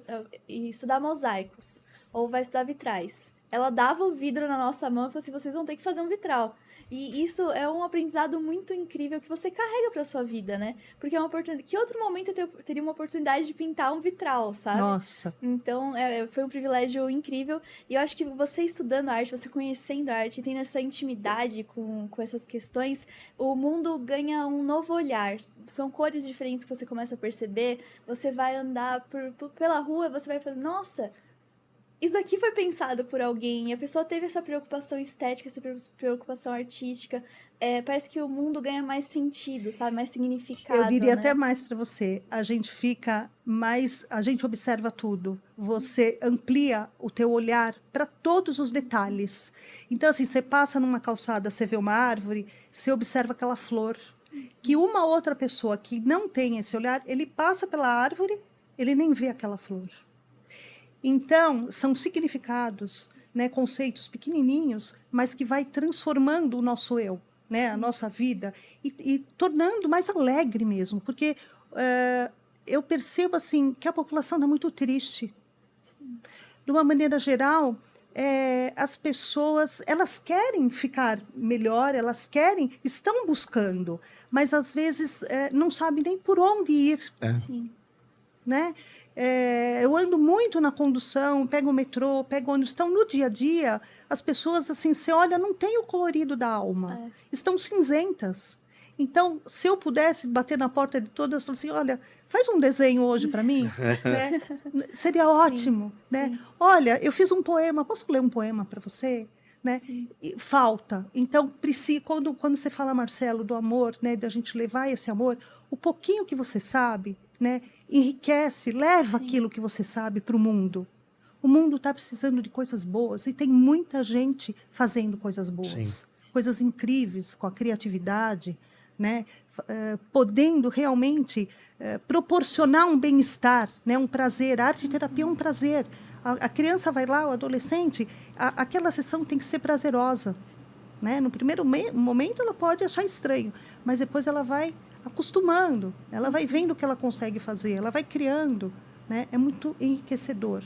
[SPEAKER 2] e estudar mosaicos. Ou vai estudar vitrais. Ela dava o vidro na nossa mão e falou assim, vocês vão ter que fazer um vitral. E isso é um aprendizado muito incrível que você carrega para sua vida, né? Porque é uma oportunidade. Que outro momento eu teria uma oportunidade de pintar um vitral, sabe?
[SPEAKER 3] Nossa.
[SPEAKER 2] Então, foi um privilégio incrível. E eu acho que você estudando arte, você conhecendo a arte, tendo essa intimidade com essas questões, o mundo ganha um novo olhar. São cores diferentes que você começa a perceber. Você vai andar pela rua, você vai falar, nossa, isso aqui foi pensado por alguém, a pessoa teve essa preocupação estética, essa preocupação artística. Parece que o mundo ganha mais sentido, sabe? Mais significado,
[SPEAKER 3] Eu diria
[SPEAKER 2] né?
[SPEAKER 3] até mais para você. A gente fica mais, a gente observa tudo. Você amplia o teu olhar para todos os detalhes. Então, assim, você passa numa calçada, você vê uma árvore, você observa aquela flor. Que uma outra pessoa que não tem esse olhar, ele passa pela árvore, ele nem vê aquela flor. Então, são significados, né, conceitos pequenininhos, mas que vai transformando o nosso eu, né, a nossa vida, e tornando mais alegre mesmo, porque eu percebo assim que a população está muito triste.
[SPEAKER 2] Sim.
[SPEAKER 3] De uma maneira geral, as pessoas, elas querem ficar melhor, estão buscando, mas às vezes não sabem nem por onde ir.
[SPEAKER 2] Sim.
[SPEAKER 3] Né? Eu ando muito na condução, pego o metrô, pego ônibus. Então, no dia a dia, as pessoas, assim, você olha, não tem o colorido da alma. Estão cinzentas. Então, se eu pudesse bater na porta de todas, falar assim, olha, faz um desenho hoje para mim, né? Seria ótimo,
[SPEAKER 2] Sim,
[SPEAKER 3] né?
[SPEAKER 2] sim.
[SPEAKER 3] Olha, eu fiz um poema, posso ler um poema para você? Né? E falta. Então, quando você fala, Marcelo, do amor, né, da gente levar esse amor, o pouquinho que você sabe, né, enriquece, leva aquilo que você sabe para o mundo. O mundo está precisando de coisas boas e tem muita gente fazendo coisas boas, coisas incríveis com a criatividade, né, podendo realmente proporcionar um bem-estar, né, um prazer. A arte-terapia é um prazer. A criança vai lá, o adolescente, aquela sessão tem que ser prazerosa. Né? No primeiro momento ela pode achar estranho, mas depois ela vai acostumando, ela vai vendo o que ela consegue fazer, ela vai criando. Né? É muito enriquecedor.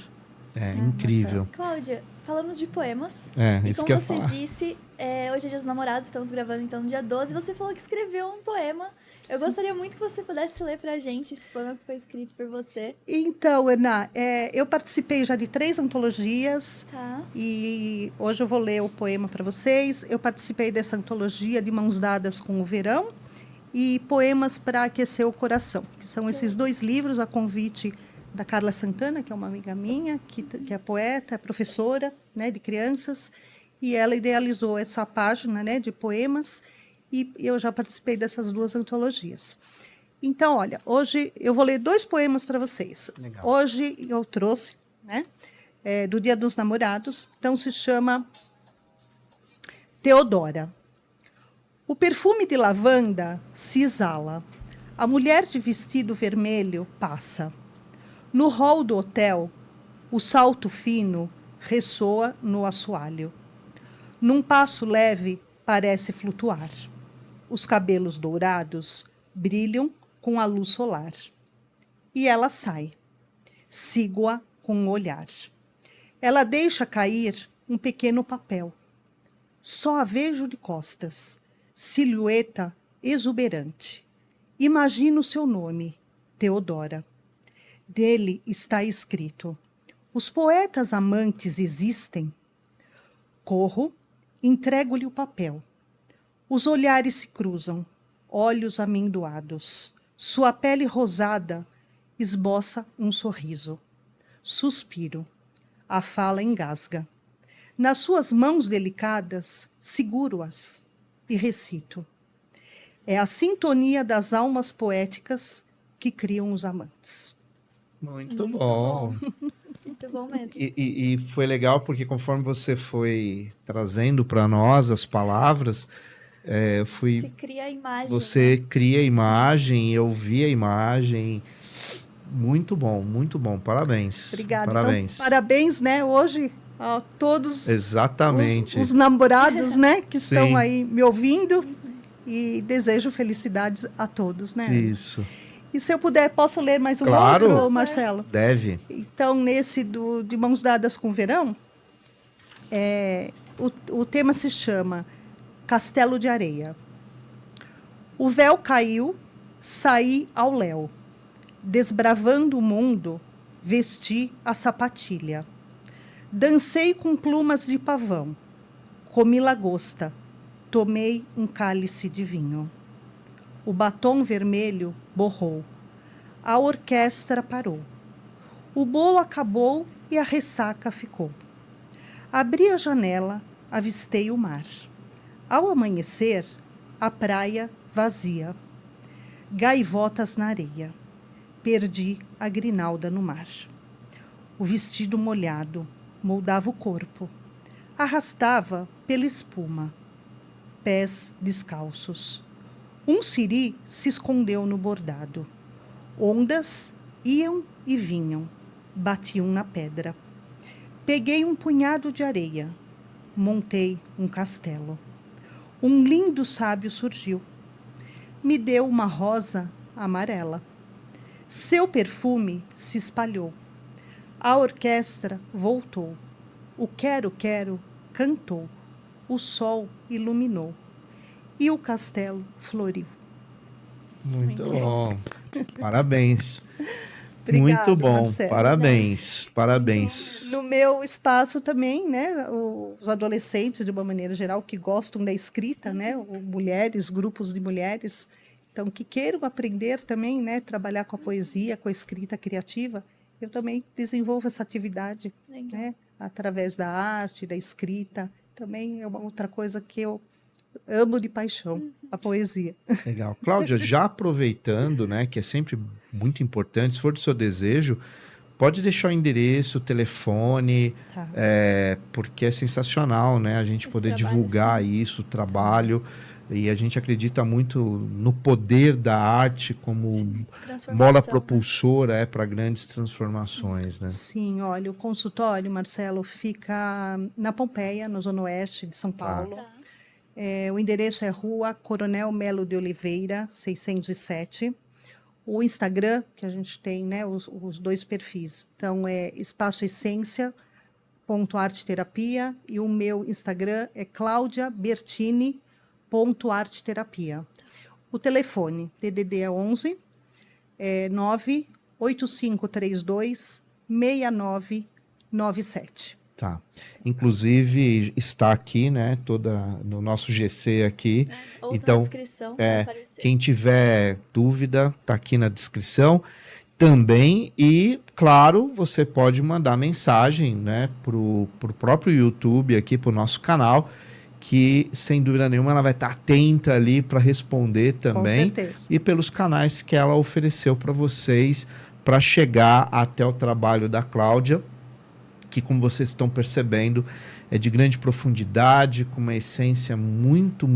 [SPEAKER 1] É incrível.
[SPEAKER 2] Cláudia, falamos de poemas.
[SPEAKER 1] E
[SPEAKER 2] como você disse, hoje é Dia dos Namorados, estamos gravando então no dia 12. Você falou que escreveu um poema. Eu gostaria muito que você pudesse ler pra gente esse poema que foi escrito por você.
[SPEAKER 3] Então, Ana, eu participei já de 3 antologias.
[SPEAKER 2] Tá.
[SPEAKER 3] E hoje eu vou ler o poema para vocês. Eu participei dessa antologia de Mãos Dadas com o Verão e Poemas para Aquecer o Coração, que são esses 2 livros, a convite da Carla Santana, que é uma amiga minha, que é poeta, é professora, né, de crianças, e ela idealizou essa página, né, de poemas, e eu já participei dessas 2 antologias. Então, olha, hoje eu vou ler 2 poemas para vocês.
[SPEAKER 1] Legal.
[SPEAKER 3] Hoje eu trouxe, né, do Dia dos Namorados, então se chama Teodora. O perfume de lavanda se exala. A mulher de vestido vermelho passa. No hall do hotel, o salto fino ressoa no assoalho. Num passo leve, parece flutuar. Os cabelos dourados brilham com a luz solar. E ela sai. Sigo-a com um olhar. Ela deixa cair um pequeno papel. Só a vejo de costas, silhueta exuberante. Imagino seu nome, Teodora. Dele está escrito: os poetas amantes existem. Corro, entrego-lhe o papel. Os olhares se cruzam, olhos amendoados. Sua pele rosada esboça um sorriso. Suspiro. A fala engasga. Nas suas mãos delicadas, seguro-as e recito. É a sintonia das almas poéticas que criam os amantes.
[SPEAKER 1] Muito bom.
[SPEAKER 2] Muito bom mesmo.
[SPEAKER 1] E foi legal porque conforme você foi trazendo para nós as palavras, eu fui...
[SPEAKER 2] Se cria a imagem.
[SPEAKER 1] Você
[SPEAKER 2] né?
[SPEAKER 1] cria a imagem, eu vi a imagem. Muito bom. Parabéns.
[SPEAKER 3] Obrigada.
[SPEAKER 1] Parabéns.
[SPEAKER 3] Então, parabéns, né? Hoje a todos
[SPEAKER 1] Exatamente.
[SPEAKER 3] os namorados, né? Que
[SPEAKER 1] Sim.
[SPEAKER 3] estão aí me ouvindo. E desejo felicidades a todos, né?
[SPEAKER 1] Isso.
[SPEAKER 3] E se eu puder, posso ler mais um
[SPEAKER 1] Claro.
[SPEAKER 3] outro, Marcelo?
[SPEAKER 1] Deve.
[SPEAKER 3] Então, nesse de Mãos Dadas com o Verão, o tema se chama Castelo de Areia. O véu caiu, saí ao léu. Desbravando o mundo, vesti a sapatilha. Dancei com plumas de pavão. Comi lagosta. Tomei um cálice de vinho. O batom vermelho borrou. A orquestra parou. O bolo acabou e a ressaca ficou. Abri a janela, avistei o mar. Ao amanhecer, a praia vazia. Gaivotas na areia. Perdi a grinalda no mar. O vestido molhado moldava o corpo. Arrastava pela espuma. Pés descalços. Um siri se escondeu no bordado. Ondas iam e vinham, batiam na pedra. Peguei um punhado de areia, montei um castelo. Um lindo sábio surgiu. Me deu uma rosa amarela. Seu perfume se espalhou. A orquestra voltou. O quero-quero cantou. O sol iluminou. E o castelo floriu.
[SPEAKER 1] Muito bom. Parabéns.
[SPEAKER 3] Obrigada,
[SPEAKER 1] Muito bom.
[SPEAKER 3] Marcelo.
[SPEAKER 1] Parabéns.
[SPEAKER 3] No meu espaço também, né, os adolescentes, de uma maneira geral, que gostam da escrita, né, mulheres, grupos de mulheres, então, que queiram aprender também, né, trabalhar com a poesia, com a escrita criativa, eu também desenvolvo essa atividade,
[SPEAKER 2] Legal.
[SPEAKER 3] né, através da arte, da escrita, também é uma outra coisa que eu amo de paixão, a poesia.
[SPEAKER 1] Legal. Cláudia, já aproveitando, né, que é sempre muito importante, se for do seu desejo, pode deixar o endereço, o telefone,
[SPEAKER 3] Tá.
[SPEAKER 1] porque é sensacional, né, a gente
[SPEAKER 2] Esse
[SPEAKER 1] poder
[SPEAKER 2] trabalho,
[SPEAKER 1] divulgar
[SPEAKER 2] sim.
[SPEAKER 1] isso, o trabalho, e a gente acredita muito no poder da arte como
[SPEAKER 2] Transformação,
[SPEAKER 1] mola
[SPEAKER 2] né?
[SPEAKER 1] propulsora para grandes transformações, né?
[SPEAKER 3] Sim, olha, o consultório, Marcelo, fica na Pompeia, na Zona Oeste de São Paulo.
[SPEAKER 2] Tá.
[SPEAKER 3] O endereço é Rua Coronel Melo de Oliveira, 607. O Instagram, que a gente tem, né, os dois perfis. Então, é Espaço Essência.arteterapia e o meu Instagram é claudiabertini.arteterapia. O telefone, DDD é 11 98532 6997.
[SPEAKER 1] Tá. Inclusive, está aqui, né, no nosso GC aqui.
[SPEAKER 2] Ou
[SPEAKER 1] Então,
[SPEAKER 2] na descrição vai aparecer.
[SPEAKER 1] Quem tiver dúvida, tá aqui na descrição também. E, claro, você pode mandar mensagem, né, pro próprio YouTube aqui, pro nosso canal, que, sem dúvida nenhuma, ela vai estar atenta ali para responder também.
[SPEAKER 3] Com certeza.
[SPEAKER 1] E pelos canais que ela ofereceu para vocês, para chegar até o trabalho da Cláudia, que, como vocês estão percebendo, é de grande profundidade, com uma essência muito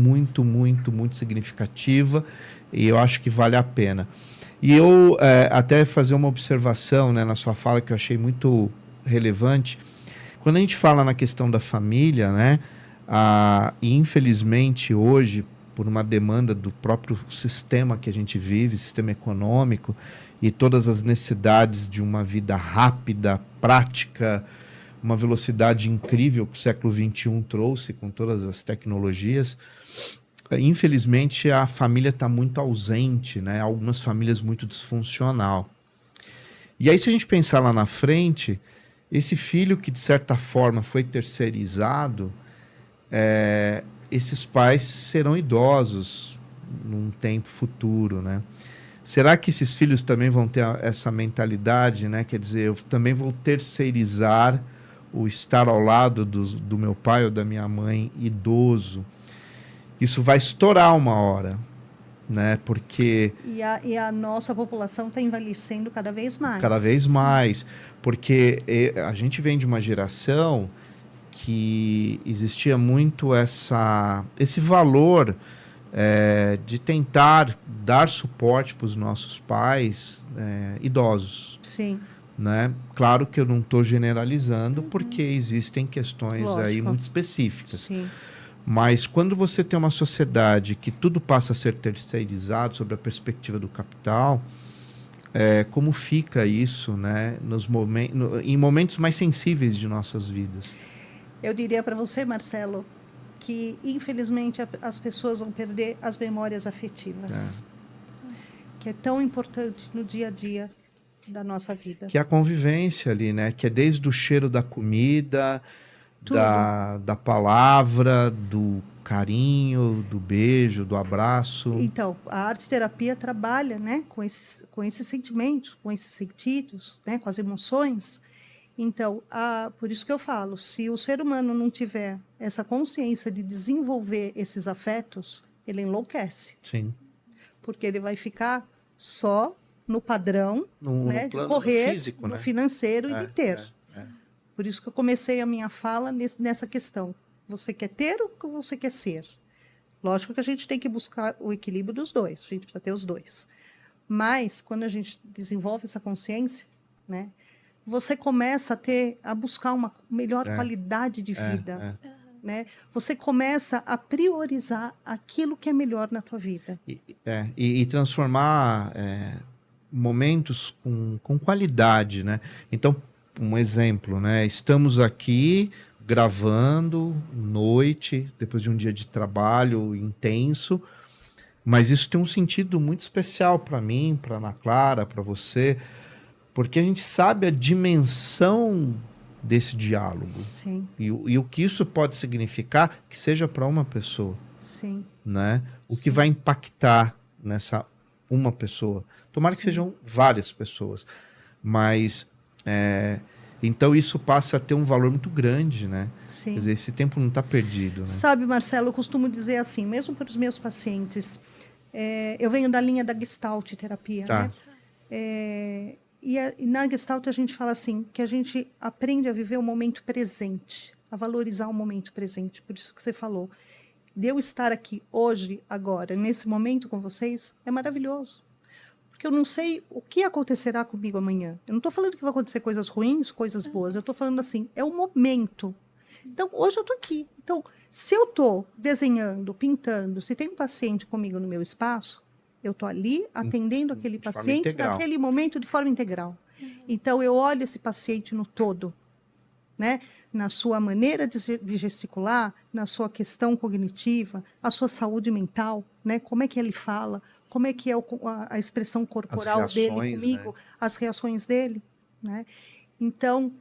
[SPEAKER 1] significativa, e eu acho que vale a pena. E eu até fazer uma observação, né, na sua fala que eu achei muito relevante. Quando a gente fala na questão da família, né, e infelizmente hoje, por uma demanda do próprio sistema que a gente vive, sistema econômico, e todas as necessidades de uma vida rápida, prática, uma velocidade incrível que o século XXI trouxe com todas as tecnologias, infelizmente a família está muito ausente, né? Algumas famílias muito disfuncional. E aí, se a gente pensar lá na frente, esse filho que, de certa forma, foi terceirizado, esses pais serão idosos num tempo futuro, né? Será que esses filhos também vão ter essa mentalidade, né? Quer dizer, eu também vou terceirizar o estar ao lado do meu pai ou da minha mãe idoso. Isso vai estourar uma hora, né? Porque...
[SPEAKER 3] E a nossa população está envelhecendo cada vez mais.
[SPEAKER 1] Cada vez mais. Porque a gente vem de uma geração que existia muito esse valor de tentar dar suporte para os nossos pais idosos.
[SPEAKER 3] Sim.
[SPEAKER 1] Né? Claro que eu não estou generalizando, porque existem questões aí
[SPEAKER 3] Lógico.
[SPEAKER 1] muito específicas.
[SPEAKER 3] Sim.
[SPEAKER 1] Mas quando você tem uma sociedade que tudo passa a ser terceirizado sob a perspectiva do capital, como fica isso, né, em momentos mais sensíveis de nossas vidas?
[SPEAKER 3] Eu diria para você, Marcelo, que infelizmente as pessoas vão perder as memórias afetivas, que é tão importante no dia a dia da nossa vida.
[SPEAKER 1] Que é a convivência ali, né? Que é desde o cheiro da comida, da palavra, do carinho, do beijo, do abraço.
[SPEAKER 3] Então, a arte-terapia trabalha, né, com esses sentimentos, com esses sentidos, né, com as emoções. Então, por isso que eu falo, se o ser humano não tiver essa consciência de desenvolver esses afetos, ele enlouquece.
[SPEAKER 1] Sim.
[SPEAKER 3] Porque ele vai ficar só no padrão, né,
[SPEAKER 1] no plano
[SPEAKER 3] de correr,
[SPEAKER 1] físico,
[SPEAKER 3] no
[SPEAKER 1] né?
[SPEAKER 3] financeiro e de ter.
[SPEAKER 1] É.
[SPEAKER 3] Por isso que eu comecei a minha fala nessa questão. Você quer ter ou você quer ser? Lógico que a gente tem que buscar o equilíbrio dos dois, a gente precisa ter os dois. Mas, quando a gente desenvolve essa consciência, né, você começa a buscar uma melhor qualidade de vida. Né? Você começa a priorizar aquilo que é melhor na tua vida.
[SPEAKER 1] E transformar momentos com qualidade, né? Então, um exemplo, né? Estamos aqui gravando noite, depois de um dia de trabalho intenso, mas isso tem um sentido muito especial para mim, para Ana Clara, para você, porque a gente sabe a dimensão desse diálogo.
[SPEAKER 3] Sim.
[SPEAKER 1] E o que isso pode significar, que seja para uma pessoa.
[SPEAKER 3] Sim.
[SPEAKER 1] Né? O que vai impactar nessa uma pessoa. Tomara que sejam várias pessoas. Mas, então isso passa a ter um valor muito grande, né?
[SPEAKER 3] Sim.
[SPEAKER 1] Quer dizer, esse tempo não está perdido, né?
[SPEAKER 3] Sabe, Marcelo, eu costumo dizer assim, mesmo para os meus pacientes, eu venho da linha da Gestalt terapia, né? E na Gestalt a gente fala assim, que a gente aprende a viver o momento presente, a valorizar o momento presente. Por isso que você falou. De eu estar aqui hoje, agora, nesse momento com vocês, é maravilhoso. Porque eu não sei o que acontecerá comigo amanhã. Eu não estou falando que vai acontecer coisas ruins, coisas boas. Eu estou falando assim, é o momento. Então, hoje eu estou aqui. Então, se eu estou desenhando, pintando, se tem um paciente comigo no meu espaço, eu estou ali atendendo aquele paciente naquele momento de forma integral. Então, eu olho esse paciente no todo, né? Na sua maneira de gesticular, na sua questão cognitiva, a sua saúde mental, né? Como é que ele fala, como é que é a expressão corporal dele comigo, né? As reações dele, né? Então,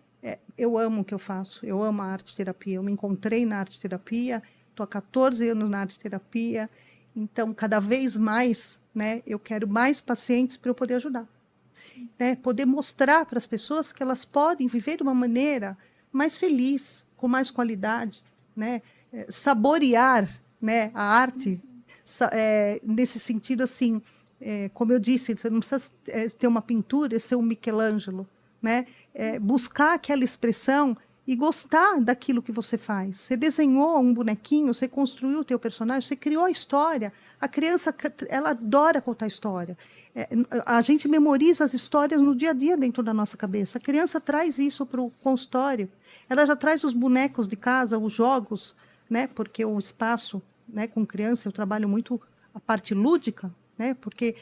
[SPEAKER 3] eu amo o que eu faço, eu amo a arte-terapia, eu me encontrei na arte-terapia, estou há 14 anos na arte-terapia, então, cada vez mais, né, eu quero mais pacientes para eu poder ajudar. Né? Poder mostrar para as pessoas que elas podem viver de uma maneira mais feliz, com mais qualidade, né? Saborear, né, a arte, nesse sentido assim, como eu disse, você não precisa ter uma pintura e ser um Michelangelo, né? Buscar aquela expressão e gostar daquilo que você faz. Você desenhou um bonequinho, você construiu o teu personagem, você criou a história. A criança, ela adora contar história. A gente memoriza as histórias no dia a dia dentro da nossa cabeça. A criança traz isso para o consultório. Ela já traz os bonecos de casa, os jogos, né? Porque o espaço, né, com criança, eu trabalho muito a parte lúdica, né? Porque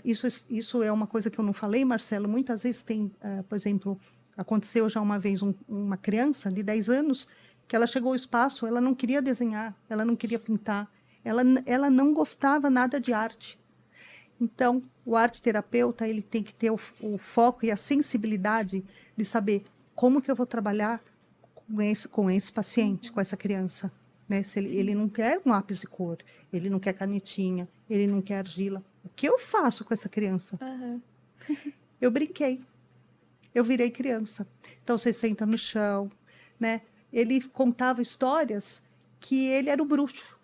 [SPEAKER 3] isso é uma coisa que eu não falei, Marcelo. Muitas vezes tem, por exemplo, aconteceu já uma vez uma criança de 10 anos que ela chegou ao espaço, ela não queria desenhar, ela não queria pintar, ela não gostava nada de arte. Então, o arte-terapeuta, ele tem que ter o foco e a sensibilidade de saber como que eu vou trabalhar com esse paciente, com essa criança. Né? Se ele não quer um lápis de cor, ele não quer canetinha, ele não quer argila. O que eu faço com essa criança?
[SPEAKER 2] Aham.
[SPEAKER 3] Eu brinquei. Eu virei criança. Então, você senta no chão, né? Ele contava histórias que ele era o bruxo,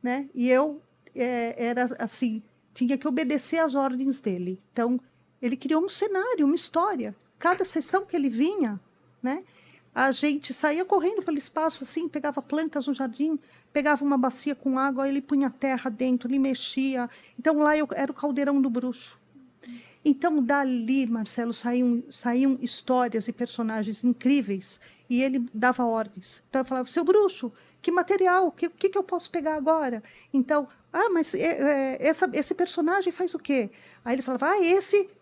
[SPEAKER 3] né? E eu era assim, tinha que obedecer às ordens dele. Então, ele criou um cenário, uma história. Cada sessão que ele vinha, né? A gente saía correndo pelo espaço, assim, pegava plantas no jardim, pegava uma bacia com água, ele punha terra dentro, ele mexia. Então, lá eu era o caldeirão do bruxo. Então, dali, Marcelo, saíam histórias e personagens incríveis, e ele dava ordens. Então, eu falava, seu bruxo, que material, o que eu posso pegar agora? Então, mas esse personagem faz o quê? Aí ele falava,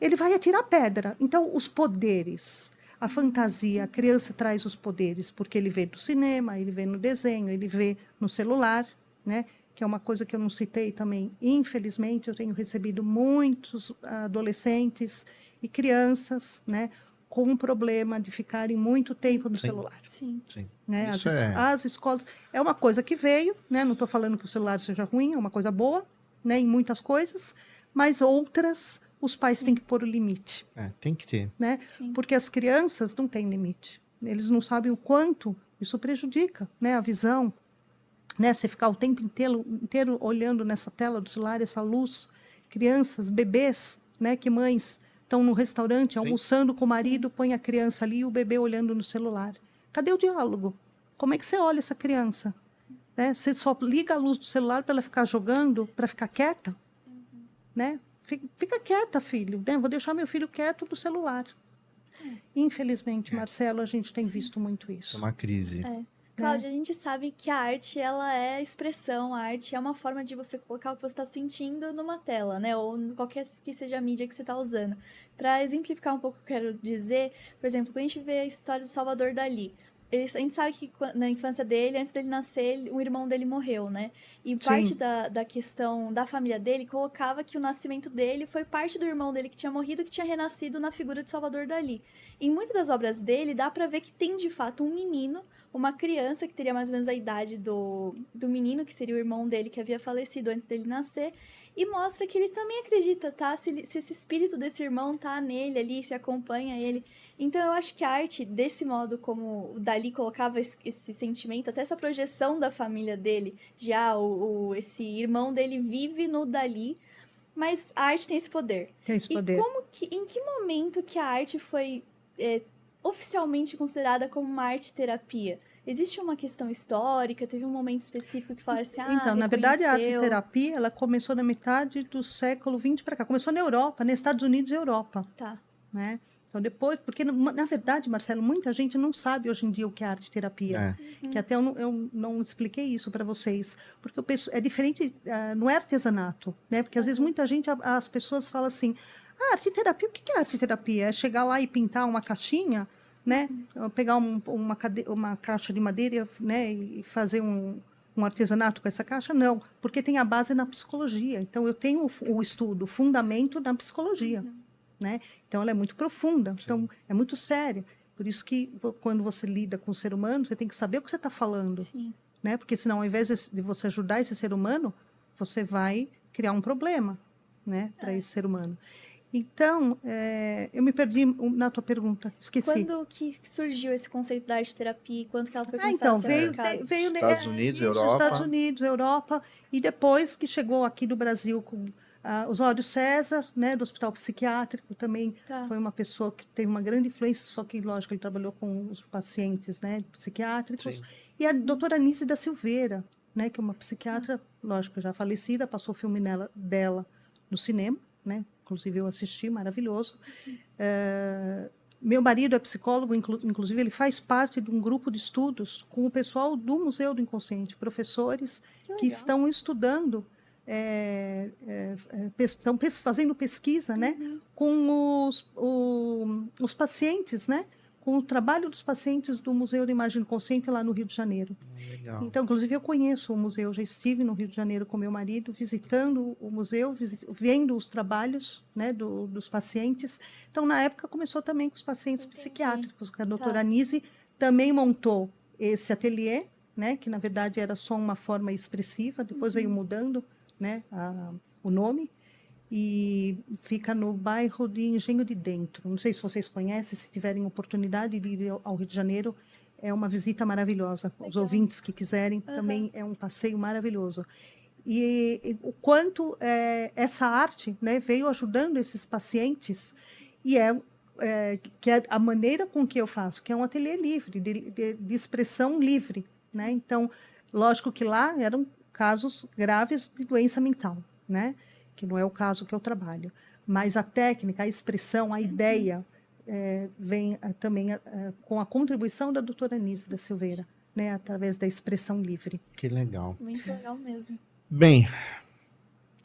[SPEAKER 3] ele vai atirar pedra. Então, os poderes, a fantasia, a criança traz os poderes, porque ele vê do cinema, ele vê no desenho, ele vê no celular, né? Que é uma coisa que eu não citei também. Infelizmente, eu tenho recebido muitos adolescentes e crianças, né, com um problema de ficarem muito tempo no celular.
[SPEAKER 2] Sim.
[SPEAKER 3] Né?
[SPEAKER 1] Isso
[SPEAKER 3] As escolas... É uma coisa que veio, né? Não estou falando que o celular seja ruim, é uma coisa boa, né, em muitas coisas, mas outras, os pais têm que pôr o limite.
[SPEAKER 1] Tem que ter.
[SPEAKER 3] Né? Porque as crianças não têm limite. Eles não sabem o quanto isso prejudica, né, a visão, né? Você ficar o tempo inteiro olhando nessa tela do celular, essa luz, crianças, bebês, né? Que mães estão no restaurante almoçando com o marido, põe a criança ali e o bebê olhando no celular. Cadê o diálogo? Como é que você olha essa criança? Né? Você só liga a luz do celular para ela ficar jogando, para ficar quieta? Né? Fica quieta, filho. Né? Vou deixar meu filho quieto no celular. Infelizmente, Marcelo, a gente tem visto muito isso.
[SPEAKER 1] Isso é uma crise.
[SPEAKER 2] Cláudia, a gente sabe que a arte, ela é expressão, a arte é uma forma de você colocar o que você está sentindo numa tela, né? Ou qualquer que seja a mídia que você está usando. Para exemplificar um pouco o que eu quero dizer, por exemplo, quando a gente vê a história do Salvador Dalí, a gente sabe que na infância dele, antes dele nascer, um irmão dele morreu, né? E parte da questão da família dele colocava que o nascimento dele foi parte do irmão dele que tinha morrido, que tinha renascido na figura de Salvador Dalí. Em muitas das obras dele, dá pra ver que tem, de fato, um menino, uma criança que teria mais ou menos a idade do menino, que seria o irmão dele que havia falecido antes dele nascer, e mostra que ele também acredita, tá? Se esse espírito desse irmão tá nele ali, se acompanha ele. Então, eu acho que a arte, desse modo como o Dalí colocava esse sentimento, até essa projeção da família dele, de esse irmão dele vive no Dalí, mas a arte tem esse poder.
[SPEAKER 3] Tem esse poder.
[SPEAKER 2] E em que momento que a arte foi oficialmente considerada como uma arte-terapia? Existe uma questão histórica? Teve um momento específico que falaram assim,
[SPEAKER 3] Então, na verdade, a arte-terapia, ela começou na metade do século XX para cá. Começou na Europa, nos Estados Unidos e Europa.
[SPEAKER 2] Tá.
[SPEAKER 3] Né? Então, depois, porque, na verdade, Marcelo, muita gente não sabe hoje em dia o que é arte-terapia. Que até eu não expliquei isso para vocês. Porque é diferente, não é artesanato. Né? Porque, às vezes, muita gente, as pessoas falam assim, arte-terapia, o que é arte-terapia? É chegar lá e pintar uma caixinha, né? Pegar uma caixa de madeira, né? E fazer um artesanato com essa caixa? Não, porque tem a base na psicologia. Então, eu tenho o estudo, o fundamento na psicologia. Né? Então, ela é muito profunda, então é muito séria. Por isso que, quando você lida com o ser humano, você tem que saber o que você está falando. Né? Porque, senão, ao invés de você ajudar esse ser humano, você vai criar um problema, né? Para esse ser humano. Então, eu me perdi na tua pergunta, esqueci.
[SPEAKER 2] Quando que surgiu esse conceito da arte-terapia? Quando que ela foi começar
[SPEAKER 3] então,
[SPEAKER 2] a ser aplicada?
[SPEAKER 3] veio
[SPEAKER 1] Estados Unidos, Europa.
[SPEAKER 3] Estados Unidos, Europa, e depois que chegou aqui no Brasil com Osório César, né, do Hospital Psiquiátrico, também foi uma pessoa que teve uma grande influência, só que, lógico, ele trabalhou com os pacientes, né, psiquiátricos. E a doutora Anice da Silveira, né, que é uma psiquiatra, lógico, já falecida, passou o filme dela no cinema, né, inclusive eu assisti, maravilhoso. Meu marido é psicólogo, inclusive ele faz parte de um grupo de estudos com o pessoal do Museu do Inconsciente, professores que estão estudando, estão fazendo pesquisa, né, com os pacientes, né, com o trabalho dos pacientes do Museu da Imagem Consciente lá no Rio de Janeiro.
[SPEAKER 1] Legal.
[SPEAKER 3] Então, inclusive, eu conheço o museu, já estive no Rio de Janeiro com meu marido, visitando o museu, vendo os trabalhos, né, dos pacientes. Então, na época, começou também com os pacientes psiquiátricos, que a doutora Anise também montou esse ateliê, né, que, na verdade, era só uma forma expressiva, depois veio mudando, né, o nome, e fica no bairro de Engenho de Dentro. Não sei se vocês conhecem, se tiverem oportunidade de ir ao Rio de Janeiro, é uma visita maravilhosa. Legal. Os ouvintes que quiserem, também é um passeio maravilhoso. E o quanto essa arte, né, veio ajudando esses pacientes, e que é a maneira com que eu faço, que é um ateliê livre, de expressão livre, né? Então, lógico que lá eram casos graves de doença mental, né? Que não é o caso que eu trabalho. Mas a técnica, a expressão, a ideia vem também com a contribuição da doutora Anise da Silveira, né? Através da expressão livre.
[SPEAKER 1] Que legal.
[SPEAKER 2] Muito legal mesmo.
[SPEAKER 1] Bem,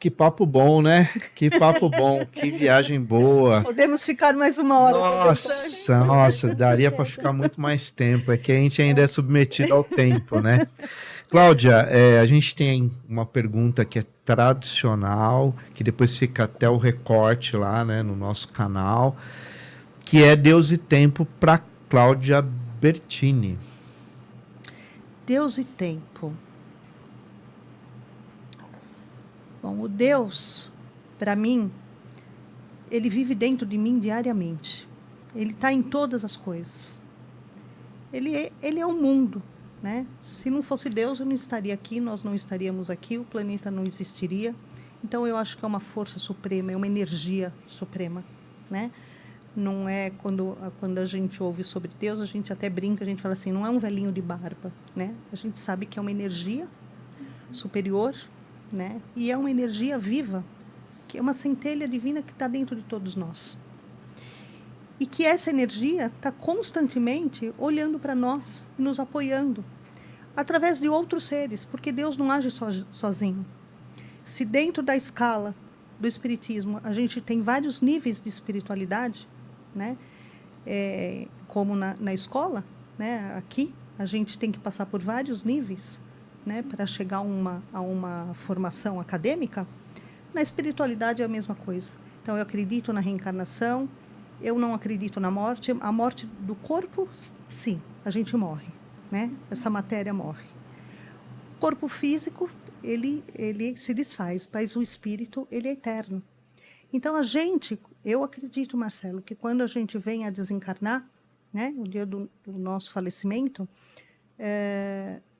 [SPEAKER 1] que papo bom, né? Que papo bom, que viagem boa.
[SPEAKER 3] Podemos ficar mais uma hora.
[SPEAKER 1] Nossa, daria para ficar muito mais tempo. É que a gente ainda é submetido ao tempo, né? Cláudia, a gente tem uma pergunta que é tradicional, que depois fica até o recorte lá, né, no nosso canal, que é Deus e Tempo para Cláudia Bertini.
[SPEAKER 3] Deus e tempo. Bom, o Deus, para mim, ele vive dentro de mim diariamente. Ele está em todas as coisas. Ele é o mundo. Né? Se não fosse Deus, eu não estaria aqui, nós não estaríamos aqui, o planeta não existiria. Então, eu acho que é uma força suprema, é uma energia suprema. Né? Não é quando a gente ouve sobre Deus, a gente até brinca, a gente fala assim, não é um velhinho de barba. Né? A gente sabe que é uma energia superior, né? E é uma energia viva, que é uma centelha divina que está dentro de todos nós. E que essa energia está constantemente olhando para nós, nos apoiando, através de outros seres, porque Deus não age sozinho. Se dentro da escala do Espiritismo a gente tem vários níveis de espiritualidade, né? Como na escola, né? Aqui a gente tem que passar por vários níveis, né? Para chegar a uma formação acadêmica. Na espiritualidade é a mesma coisa. Então, eu acredito na reencarnação. Eu não acredito na morte. A morte do corpo, sim, a gente morre, né? Essa matéria morre. O corpo físico, ele se desfaz, mas o espírito, ele é eterno. Então, eu acredito, Marcelo, que quando a gente vem a desencarnar, né, o dia do nosso falecimento,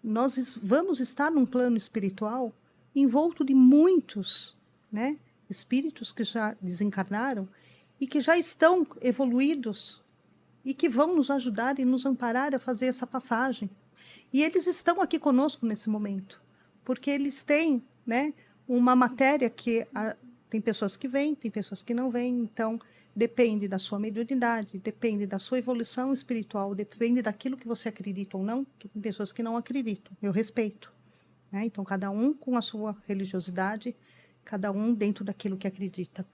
[SPEAKER 3] nós vamos estar num plano espiritual envolto de muitos, né, espíritos que já desencarnaram, e que já estão evoluídos e que vão nos ajudar e nos amparar a fazer essa passagem. E eles estão aqui conosco nesse momento, porque eles têm, né, uma matéria que tem pessoas que vêm, tem pessoas que não vêm, então depende da sua mediunidade, depende da sua evolução espiritual, depende daquilo que você acredita ou não, que tem pessoas que não acreditam, eu respeito. Né? Então, cada um com a sua religiosidade, cada um dentro daquilo que acredita.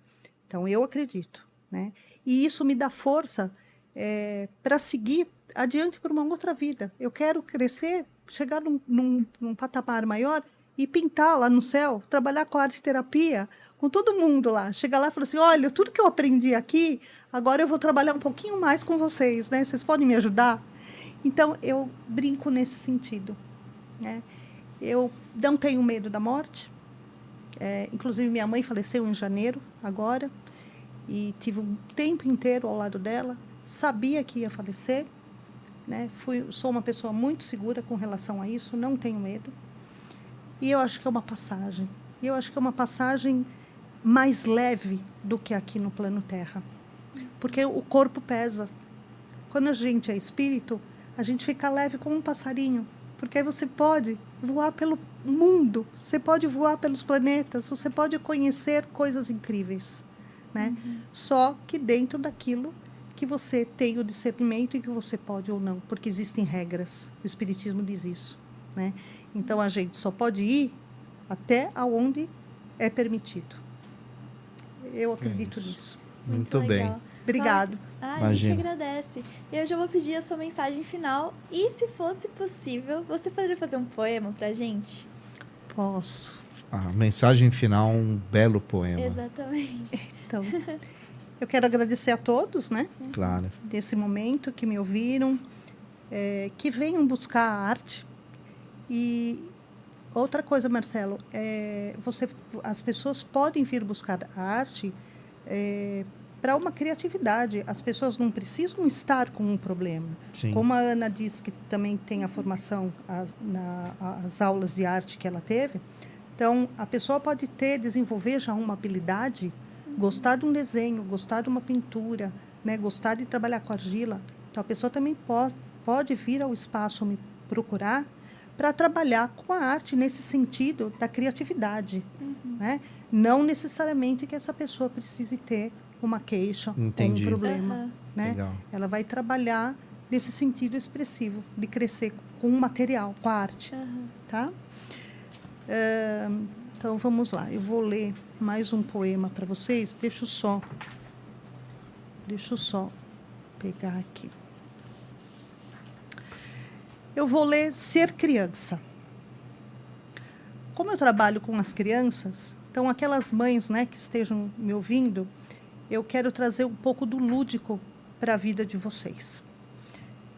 [SPEAKER 3] Então, eu acredito. Né? E isso me dá força para seguir adiante para uma outra vida. Eu quero crescer, chegar num patamar maior e pintar lá no céu, trabalhar com a arte-terapia, com todo mundo lá. Chegar lá e falar assim, olha, tudo que eu aprendi aqui, agora eu vou trabalhar um pouquinho mais com vocês, né? Vocês podem me ajudar? Então, eu brinco nesse sentido. Né? Eu não tenho medo da morte. Inclusive, minha mãe faleceu em janeiro, agora, e tive um tempo inteiro ao lado dela, sabia que ia falecer, né? Sou uma pessoa muito segura com relação a isso, não tenho medo, e eu acho que é uma passagem, e eu acho que é uma passagem mais leve do que aqui no plano Terra, porque o corpo pesa. Quando a gente é espírito, a gente fica leve como um passarinho, porque aí você pode voar pelo mundo, você pode voar pelos planetas, você pode conhecer coisas incríveis. Né? Só que dentro daquilo que você tem o discernimento e que você pode ou não, porque existem regras, o Espiritismo diz isso. Né? Então, a gente só pode ir até aonde é permitido. Eu acredito nisso.
[SPEAKER 1] Muito bem.
[SPEAKER 3] Obrigado.
[SPEAKER 2] A
[SPEAKER 1] Imagina.
[SPEAKER 2] gente agradece. E eu já vou pedir a sua mensagem final. E se fosse possível, você poderia fazer um poema pra gente?
[SPEAKER 3] Posso.
[SPEAKER 1] A mensagem final, um belo poema.
[SPEAKER 2] Exatamente.
[SPEAKER 3] Então, eu quero agradecer a todos, né?
[SPEAKER 1] Claro.
[SPEAKER 3] Nesse momento, que me ouviram, que venham buscar a arte. E outra coisa, Marcelo, as pessoas podem vir buscar a arte para uma criatividade. As pessoas não precisam estar com um problema.
[SPEAKER 1] Sim.
[SPEAKER 3] Como a Ana disse que também tem a formação, as aulas de arte que ela teve, então a pessoa pode desenvolver já uma habilidade, gostar de um desenho, gostar de uma pintura, né, gostar de trabalhar com argila. Então a pessoa também pode vir ao espaço me procurar para trabalhar com a arte nesse sentido da criatividade, né? Não necessariamente que essa pessoa precise ter uma queixa ou um problema, né?
[SPEAKER 1] Legal.
[SPEAKER 3] Ela vai trabalhar nesse sentido expressivo, de crescer com o material, com a arte, tá? Então, vamos lá. Eu vou ler mais um poema para vocês. Deixa eu só pegar aqui. Eu vou ler Ser Criança. Como eu trabalho com as crianças, então aquelas mães, né, que estejam me ouvindo, eu quero trazer um pouco do lúdico para a vida de vocês.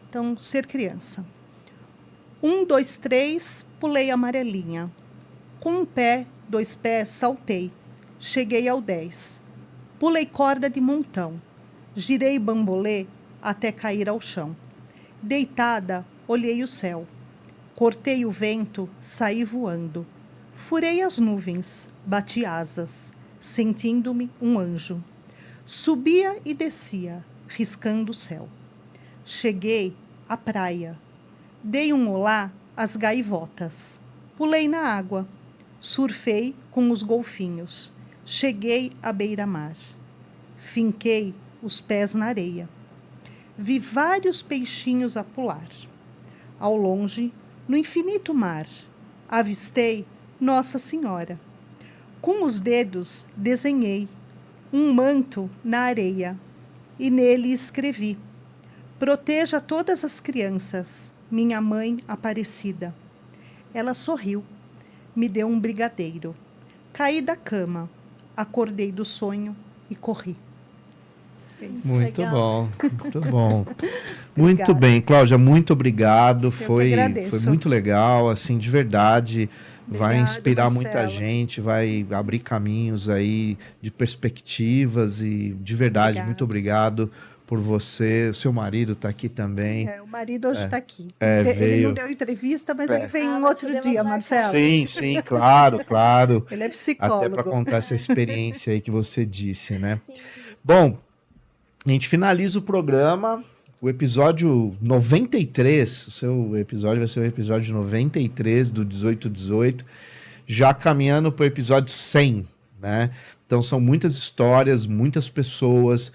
[SPEAKER 3] Então, Ser Criança. 1, 2, 3, pulei a amarelinha. Com um pé, 2 pés, saltei. Cheguei ao 10. Pulei corda de montão. Girei bambolê até cair ao chão. Deitada, olhei o céu. Cortei o vento, saí voando. Furei as nuvens, bati asas, sentindo-me um anjo. Subia e descia, riscando o céu. Cheguei à praia. Dei um olá às gaivotas. Pulei na água. Surfei com os golfinhos. Cheguei à beira-mar. Finquei os pés na areia. Vi vários peixinhos a pular. Ao longe, no infinito mar, avistei Nossa Senhora. Com os dedos desenhei um manto na areia e nele escrevi: proteja todas as crianças, minha mãe Aparecida. Ela sorriu, me deu um brigadeiro. Caí da cama, acordei do sonho e corri.
[SPEAKER 1] Muito
[SPEAKER 2] Legal.
[SPEAKER 1] bom, muito bom. Muito bem, Cláudia, muito obrigado. Foi muito legal, assim, de verdade. Vai
[SPEAKER 3] Obrigada,
[SPEAKER 1] inspirar
[SPEAKER 3] Marcelo.
[SPEAKER 1] muita gente, vai abrir caminhos aí de perspectivas e de verdade,
[SPEAKER 3] Obrigada.
[SPEAKER 1] muito obrigado por você. O seu marido está aqui também.
[SPEAKER 3] O marido hoje está aqui.
[SPEAKER 1] Ele
[SPEAKER 3] Ele
[SPEAKER 1] veio.
[SPEAKER 3] não deu entrevista, mas ele vem um
[SPEAKER 2] mas
[SPEAKER 3] outro
[SPEAKER 2] podemos
[SPEAKER 3] dia,
[SPEAKER 2] marcar.
[SPEAKER 3] Marcelo.
[SPEAKER 1] Sim, claro, claro.
[SPEAKER 3] Ele é
[SPEAKER 1] Até
[SPEAKER 3] psicólogo.
[SPEAKER 1] para contar essa experiência aí que você disse, né?
[SPEAKER 2] Sim.
[SPEAKER 1] Bom, a gente finaliza o programa, o episódio 93, o seu episódio vai ser o episódio 93 do 1818, já caminhando para o episódio 100, né? Então são muitas histórias, muitas pessoas,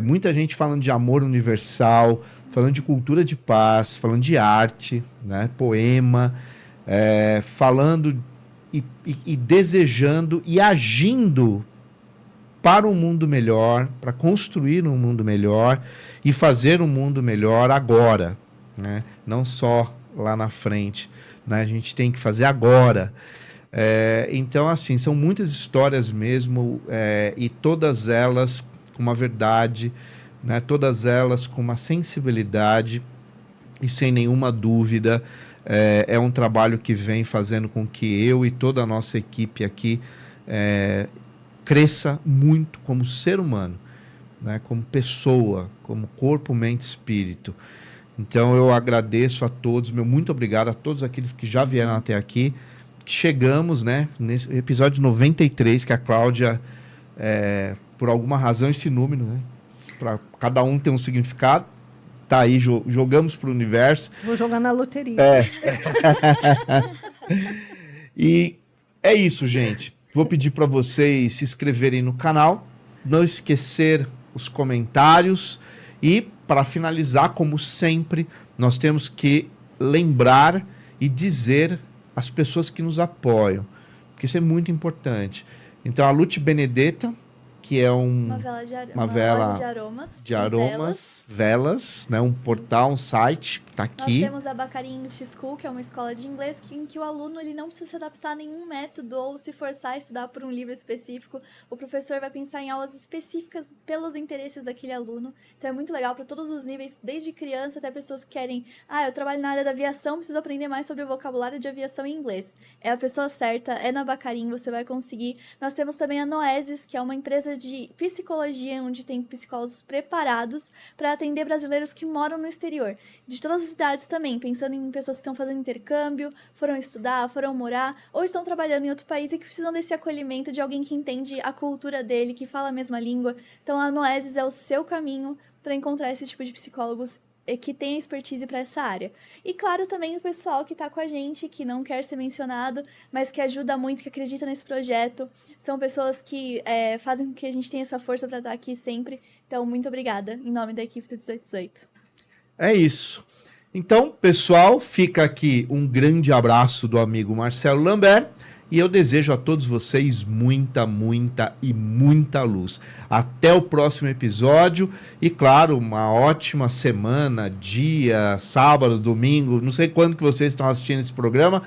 [SPEAKER 1] muita gente falando de amor universal, falando de cultura de paz, falando de arte, né? Poema, falando e desejando e agindo para um mundo melhor, para construir um mundo melhor e fazer um mundo melhor agora, né? Não só lá na frente, né? A gente tem que fazer agora. Então, assim, são muitas histórias mesmo, e todas elas com uma verdade, né? Todas elas com uma sensibilidade e sem nenhuma dúvida é um trabalho que vem fazendo com que eu e toda a nossa equipe aqui cresça muito como ser humano, né? Como pessoa, como corpo, mente e espírito. Então eu agradeço a todos, muito obrigado a todos aqueles que já vieram até aqui. Chegamos, né, nesse episódio 93, que a Cláudia, por alguma razão, esse número, né, para cada um ter um significado, tá aí, jogamos para o universo.
[SPEAKER 3] Vou jogar na loteria.
[SPEAKER 1] E é isso, gente. Vou pedir para vocês se inscreverem no canal, não esquecer os comentários e, para finalizar, como sempre, nós temos que lembrar e dizer às pessoas que nos apoiam, porque isso é muito importante. Então, a Lute Benedetta, que é
[SPEAKER 2] Uma vela loja de aromas.
[SPEAKER 1] de aromas, velas, né? Um portal, um site, que tá
[SPEAKER 2] Nós
[SPEAKER 1] aqui.
[SPEAKER 2] temos a Baccarin English School, que é uma escola de inglês em que o aluno ele não precisa se adaptar a nenhum método ou se forçar a estudar por um livro específico. O professor vai pensar em aulas específicas pelos interesses daquele aluno. Então é muito legal para todos os níveis, desde criança até pessoas que querem... eu trabalho na área da aviação, preciso aprender mais sobre o vocabulário de aviação em inglês. É a pessoa certa, é na Baccarin, você vai conseguir. Nós temos também a Noesis, que é uma empresa de psicologia, onde tem psicólogos preparados para atender brasileiros que moram no exterior. De todas as cidades também, pensando em pessoas que estão fazendo intercâmbio, foram estudar, foram morar, ou estão trabalhando em outro país e que precisam desse acolhimento de alguém que entende a cultura dele, que fala a mesma língua. Então a Noesis é o seu caminho para encontrar esse tipo de psicólogos que tem expertise para essa área. E claro, também o pessoal que está com a gente, que não quer ser mencionado, mas que ajuda muito, que acredita nesse projeto. São pessoas que fazem com que a gente tenha essa força para estar aqui sempre. Então, muito obrigada, em nome da equipe do 1818.
[SPEAKER 1] É isso. Então, pessoal, fica aqui um grande abraço do amigo Marcelo Lambert. E eu desejo a todos vocês muita, muita e muita luz. Até o próximo episódio. E, claro, uma ótima semana, dia, sábado, domingo. Não sei quando que vocês estão assistindo esse programa,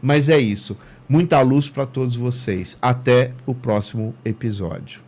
[SPEAKER 1] mas é isso. Muita luz para todos vocês. Até o próximo episódio.